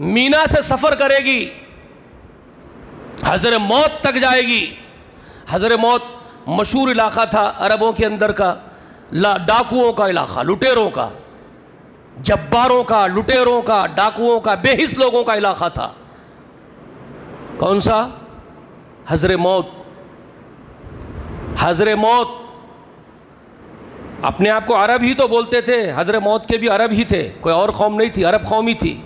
[SPEAKER 1] مینا سے سفر کرے گی، حضر موت تک جائے گی۔ حضر موت مشہور علاقہ تھا عربوں کے اندر کا، ڈاکوؤں کا علاقہ، لٹیروں کا، جباروں کا، لٹیروں کا، ڈاکوؤں کا، بے حس لوگوں کا علاقہ تھا۔ کون سا؟ حضر موت۔ حضر موت اپنے آپ کو عرب ہی تو بولتے تھے، حضر موت کے بھی عرب ہی تھے، کوئی اور قوم نہیں تھی، عرب قوم ہی تھی،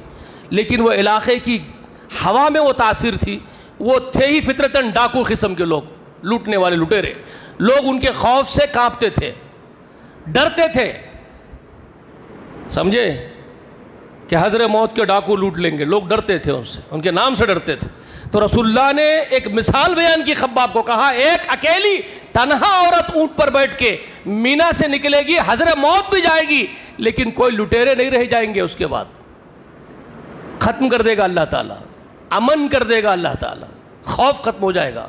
[SPEAKER 1] لیکن وہ علاقے کی ہوا میں وہ تاثیر تھی، وہ تھے ہی فطرتاً ڈاکو قسم کے لوگ، لوٹنے والے لٹیرے، لوگ ان کے خوف سے کانپتے تھے، ڈرتے تھے، سمجھے کہ حضرت موت کے ڈاکو لوٹ لیں گے، لوگ ڈرتے تھے ان سے، ان کے نام سے ڈرتے تھے۔ تو رسول اللہ نے ایک مثال بیان کی خباب کو، کہا ایک اکیلی تنہا عورت اونٹ پر بیٹھ کے مینا سے نکلے گی، حضرت موت بھی جائے گی لیکن کوئی لٹیرے نہیں رہ جائیں گے، اس کے بعد ختم کر دے گا اللہ تعالیٰ، امن کر دے گا اللہ تعالیٰ، خوف ختم ہو جائے گا،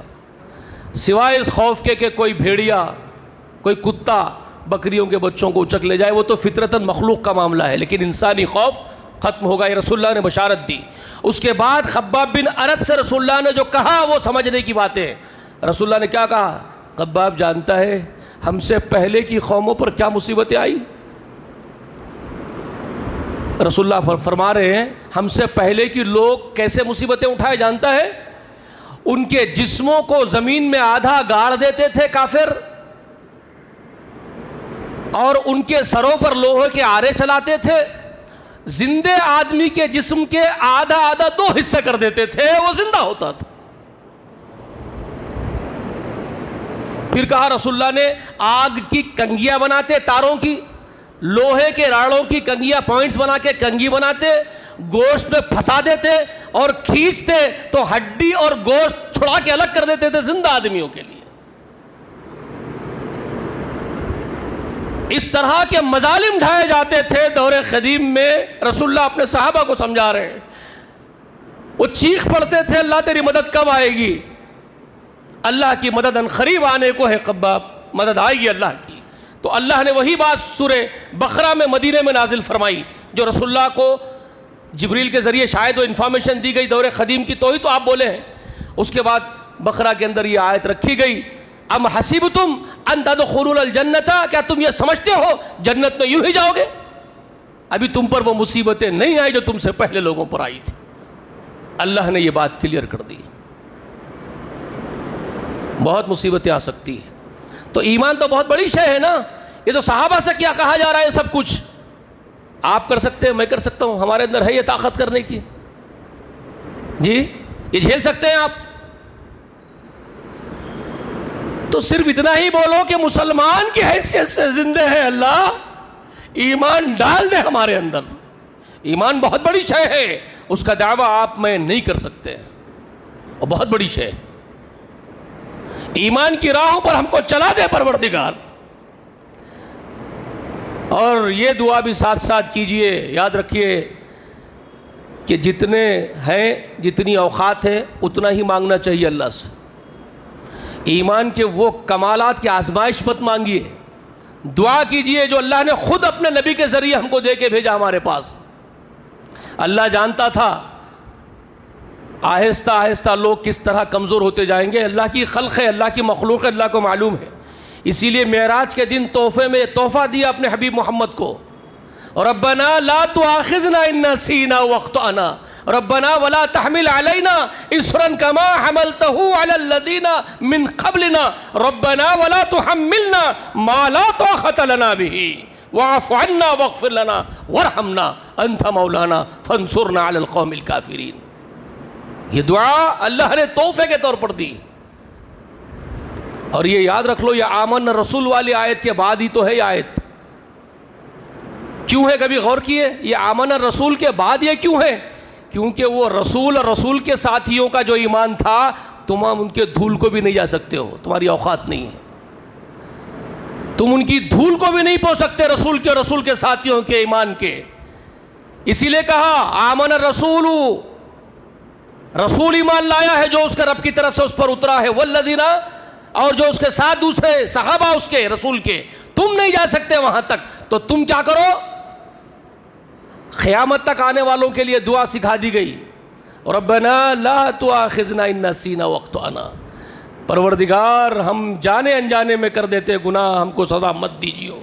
[SPEAKER 1] سوائے اس خوف کے کہ کوئی بھیڑیا، کوئی کتا بکریوں کے بچوں کو اچک لے جائے، وہ تو فطرتاً مخلوق کا معاملہ ہے، لیکن انسانی خوف ختم ہوگا، یہ رسول اللہ نے بشارت دی۔ اس کے بعد خباب بن ارت سے رسول اللہ نے جو کہا وہ سمجھنے کی باتیں، رسول اللہ نے کیا کہا؟ خباب جانتا ہے ہم سے پہلے کی قوموں پر کیا مصیبتیں آئی؟ رسول اللہ فرما رہے ہیں ہم سے پہلے کی لوگ کیسے مصیبتیں اٹھائے جانتا ہے؟ ان کے جسموں کو زمین میں آدھا گاڑ دیتے تھے کافر، اور ان کے سروں پر لوہے کے آرے چلاتے تھے، زندے آدمی کے جسم کے آدھا آدھا دو حصے کر دیتے تھے، وہ زندہ ہوتا تھا۔ پھر کہا رسول اللہ نے آگ کی کنگیاں بناتے تاروں کی، لوہے کے راڑوں کی کنگیاں پوائنٹس بنا کے کنگھی بناتے، گوشت میں پھنسا دیتے اور کھینچتے تو ہڈی اور گوشت چھڑا کے الگ کر دیتے تھے زندہ آدمیوں کے لیے۔ اس طرح کے مظالم ڈھائے جاتے تھے دور قدیم میں۔ رسول اللہ اپنے صحابہ کو سمجھا رہے ہیں، وہ چیخ پڑتے تھے اللہ تیری مدد کب آئے گی؟ اللہ کی مدد ان قریب آنے کو ہے خباب، مدد آئے گی اللہ کی۔ تو اللہ نے وہی بات سورہ بقرہ میں مدینے میں نازل فرمائی جو رسول اللہ کو جبریل کے ذریعے شاید وہ انفارمیشن دی گئی دور قدیم کی، تو ہی تو آپ بولے ہیں۔ اس کے بعد بقرہ کے اندر یہ آیت رکھی گئی، ام حسبتم ان تدخلوا الجنت، کیا تم یہ سمجھتے ہو جنت میں یوں ہی جاؤ گے؟ ابھی تم پر وہ مصیبتیں نہیں آئی جو تم سے پہلے لوگوں پر آئی تھی۔ اللہ نے یہ بات کلیئر کر دی، بہت مصیبتیں آ سکتی ہیں۔ تو ایمان تو بہت بڑی شے ہے نا، یہ تو صحابہ سے کیا کہا جا رہا ہے سب کچھ آپ کر سکتے ہیں، میں کر سکتا ہوں، ہمارے اندر ہے یہ طاقت کرنے کی؟ جی یہ جھیل سکتے ہیں آپ؟ تو صرف اتنا ہی بولو کہ مسلمان کی حیثیت سے زندے ہیں اللہ، ایمان ڈال دے ہمارے اندر۔ ایمان بہت بڑی شے ہے، اس کا دعویٰ آپ میں نہیں کر سکتے، اور بہت بڑی شے۔ ایمان کی راہوں پر ہم کو چلا دے پروردگار۔ اور یہ دعا بھی ساتھ ساتھ کیجئے، یاد رکھیے کہ جتنے ہیں، جتنی اوقات ہیں، اتنا ہی مانگنا چاہیے اللہ سے۔ ایمان کے وہ کمالات کی آزمائش مت مانگیے، دعا کیجئے جو اللہ نے خود اپنے نبی کے ذریعے ہم کو دے کے بھیجا ہمارے پاس۔ اللہ جانتا تھا آہستہ آہستہ لوگ کس طرح کمزور ہوتے جائیں گے، اللہ کی خلق ہے، اللہ کی مخلوق ہے، اللہ کو معلوم ہے۔ اسی لیے معراج کے دن تحفے میں تحفہ دیا اپنے حبیب محمد کو، ربنا لا تؤاخذنا ان نسینا واخطأنا ربنا ولا تحمل علينا اصرا كما حملته على الذين من قبلنا ربنا ولا تحملنا ما لا طاقة لنا به واعف عنا واغفر لنا وارحمنا انت مولانا فانصرنا على القوم الكافرين۔ یہ دعا اللہ نے تحفے کے طور پر دی، اور یہ یاد رکھ لو یہ آمن رسول والی آیت کے بعد ہی تو ہے یہ آیت۔ کیوں ہے کبھی غور کیے؟ یہ آمن رسول کے بعد یہ کیوں ہے؟ کیونکہ وہ رسول اور رسول کے ساتھیوں کا جو ایمان تھا تم ان کے دھول کو بھی نہیں جا سکتے ہو، تمہاری اوقات نہیں ہے، تم ان کی دھول کو بھی نہیں پہنچ سکتے رسول کے اور رسول کے ساتھیوں کے ایمان کے۔ اسی لیے کہا آمن الرسول، رسول ایمان لایا ہے جو اس کے رب کی طرف سے اس پر اترا ہے، والذین، اور جو اس کے ساتھ دوسرے صحابہ اس کے رسول کے، تم نہیں جا سکتے وہاں تک، تو تم کیا کرو؟ قیامت تک آنے والوں کے لیے دعا سکھا دی گئی، ربنا لا تؤاخذنا ان نسینا واخطأنا، پروردگار ہم جانے انجانے میں کر دیتے گناہ، ہم کو سزا مت دیجیو،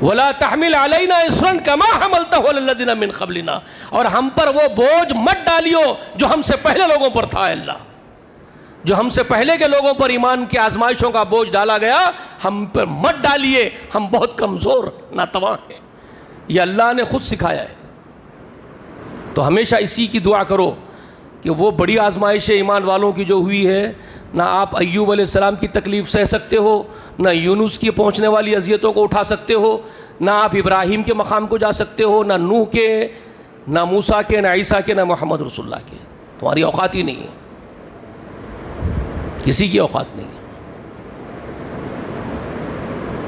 [SPEAKER 1] ولا تحمل علینا اصرا کما حملته علی الذین من قبلنا، اور ہم پر وہ بوجھ مت ڈالیو جو ہم سے پہلے لوگوں پر تھا۔ اللہ جو ہم سے پہلے کے لوگوں پر ایمان کی آزمائشوں کا بوجھ ڈالا گیا ہم پر مت ڈالیے، ہم بہت کمزور ناتواں ہیں، یہ اللہ نے خود سکھایا ہے۔ تو ہمیشہ اسی کی دعا کرو کہ وہ بڑی آزمائش ایمان والوں کی جو ہوئی ہے نہ آپ ایوب علیہ السلام کی تکلیف سہ سکتے ہو، نہ یونس کی پہنچنے والی اذیتوں کو اٹھا سکتے ہو، نہ آپ ابراہیم کے مقام کو جا سکتے ہو، نہ نوح کے، نہ موسیٰ کے، نہ عیسیٰ کے، نہ محمد رسول اللہ کے. تمہاری اوقات ہی نہیں ہے، کسی کی اوقات نہیں ہے.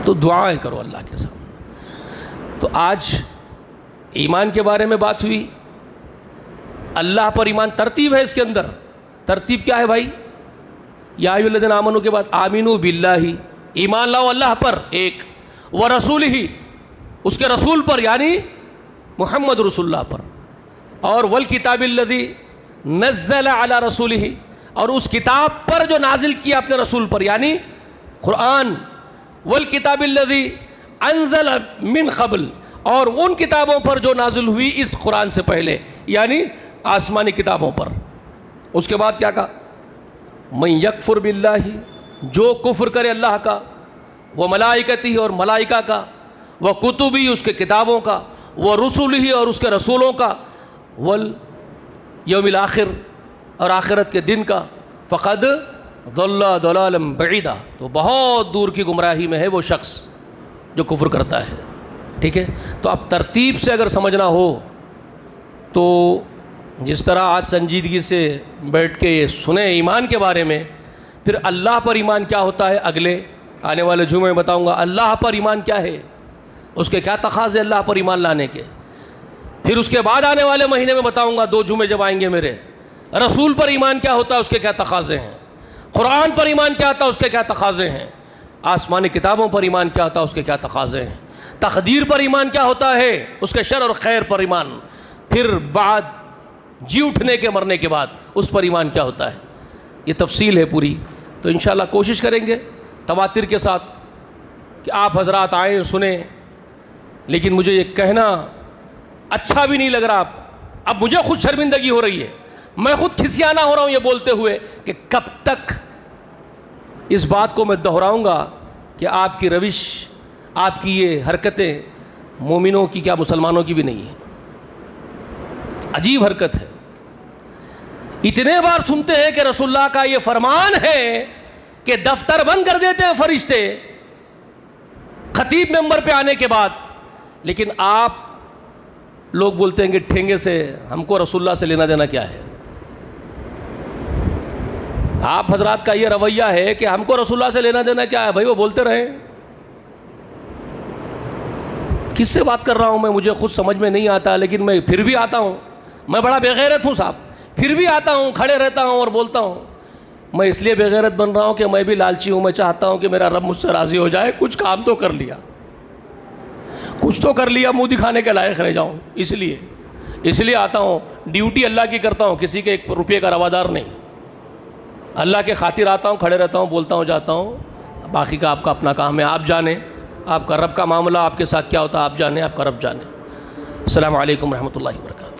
[SPEAKER 1] تو دعائیں کرو اللہ کے سامنے. تو آج ایمان کے بارے میں بات ہوئی. اللہ پر ایمان ترتیب ہے اس کے اندر. ترتیب کیا ہے بھائی؟ یا ایھا الذین آمنوا کے بعد آمنوا باللہ، ایمان لاؤ اللہ پر ایک، ورسولہ، اس کے رسول پر یعنی محمد رسول اللہ پر، اور والکتاب الذی نزل علی رسولہ، اور اس کتاب پر جو نازل کیا اپنے رسول پر یعنی قرآن، والکتاب الذی انزل من قبل، اور ان کتابوں پر جو نازل ہوئی اس قرآن سے پہلے یعنی آسمانی کتابوں پر. اس کے بعد کیا کہا؟ من یکفر باللہ، جو کفر کرے اللہ کا، وہ ملائکتہ، اور ملائکہ کا، وہ کتبی، اس کے کتابوں کا، وہ رسولہ، اور اس کے رسولوں کا، والیوم الآخر، اور آخرت کے دن کا، فقد ضل ضلالا بعیدا، تو بہت دور کی گمراہی میں ہے وہ شخص جو کفر کرتا ہے. ٹھیک ہے. تو اب ترتیب سے اگر سمجھنا ہو تو جس طرح آج سنجیدگی سے بیٹھ کے یہ سنیں ایمان کے بارے میں، پھر اللہ پر ایمان کیا ہوتا ہے اگلے آنے والے جمعے میں بتاؤں گا. اللہ پر ایمان کیا ہے، اس کے کیا تقاضے اللہ پر ایمان لانے کے. پھر اس کے بعد آنے والے مہینے میں بتاؤں گا، 2 جمعے جب آئیں گے میرے، رسول پر ایمان کیا ہوتا ہے، اس کے کیا تقاضے ہیں. قرآن پر ایمان کیا ہوتا ہے، اس کے کیا تقاضے ہیں. آسمانی کتابوں پر ایمان کیا ہوتا ہے، اس کے کیا تقاضے ہیں. تقدیر پر ایمان کیا ہوتا ہے، اس کے شر اور خیر پر ایمان. پھر بعد جی اٹھنے کے، مرنے کے بعد اس پر ایمان کیا ہوتا ہے. یہ تفصیل ہے پوری. تو انشاءاللہ کوشش کریں گے تواتر کے ساتھ کہ آپ حضرات آئیں سنیں. لیکن مجھے یہ کہنا اچھا بھی نہیں لگ رہا. اب مجھے خود شرمندگی ہو رہی ہے، میں خود کھسیانہ ہو رہا ہوں یہ بولتے ہوئے کہ کب تک اس بات کو میں دہراؤں گا کہ آپ کی روش، آپ کی یہ حرکتیں مومنوں کی کیا مسلمانوں کی بھی نہیں ہے. عجیب حرکت ہے. اتنے بار سنتے ہیں کہ رسول اللہ کا یہ فرمان ہے کہ دفتر بند کر دیتے ہیں فرشتے خطیب ممبر پہ آنے کے بعد، لیکن آپ لوگ بولتے ہیں کہ ٹھینگے سے ہم کو رسول اللہ سے لینا دینا کیا ہے. آپ حضرات کا یہ رویہ ہے کہ ہم کو رسول اللہ سے لینا دینا کیا ہے. بھائی وہ بولتے رہے. کس سے بات کر رہا ہوں میں مجھے خود سمجھ میں نہیں آتا، لیکن میں پھر بھی آتا ہوں. میں بڑا بے غیرت ہوں صاحب، پھر بھی آتا ہوں، کھڑے رہتا ہوں اور بولتا ہوں. میں اس لیے بے غیرت بن رہا ہوں کہ میں بھی لالچی ہوں. میں چاہتا ہوں کہ میرا رب مجھ سے راضی ہو جائے. کچھ کام تو کر لیا، کچھ تو کر لیا، منہ دکھانے کے لائق رہ جاؤں. اس لیے آتا ہوں. ڈیوٹی اللہ کی کرتا ہوں، کسی کے 1 روپے کا روادار نہیں. اللہ کے خاطر آتا ہوں، کھڑے رہتا ہوں، بولتا ہوں، جاتا ہوں. باقی کا آپ کا اپنا کام ہے. آپ جانیں آپ کا رب کا معاملہ آپ کے ساتھ کیا ہوتا ہے، آپ جانیں، آپ کا رب جانے. السلام علیکم ورحمۃ اللہ وبرکاتہ.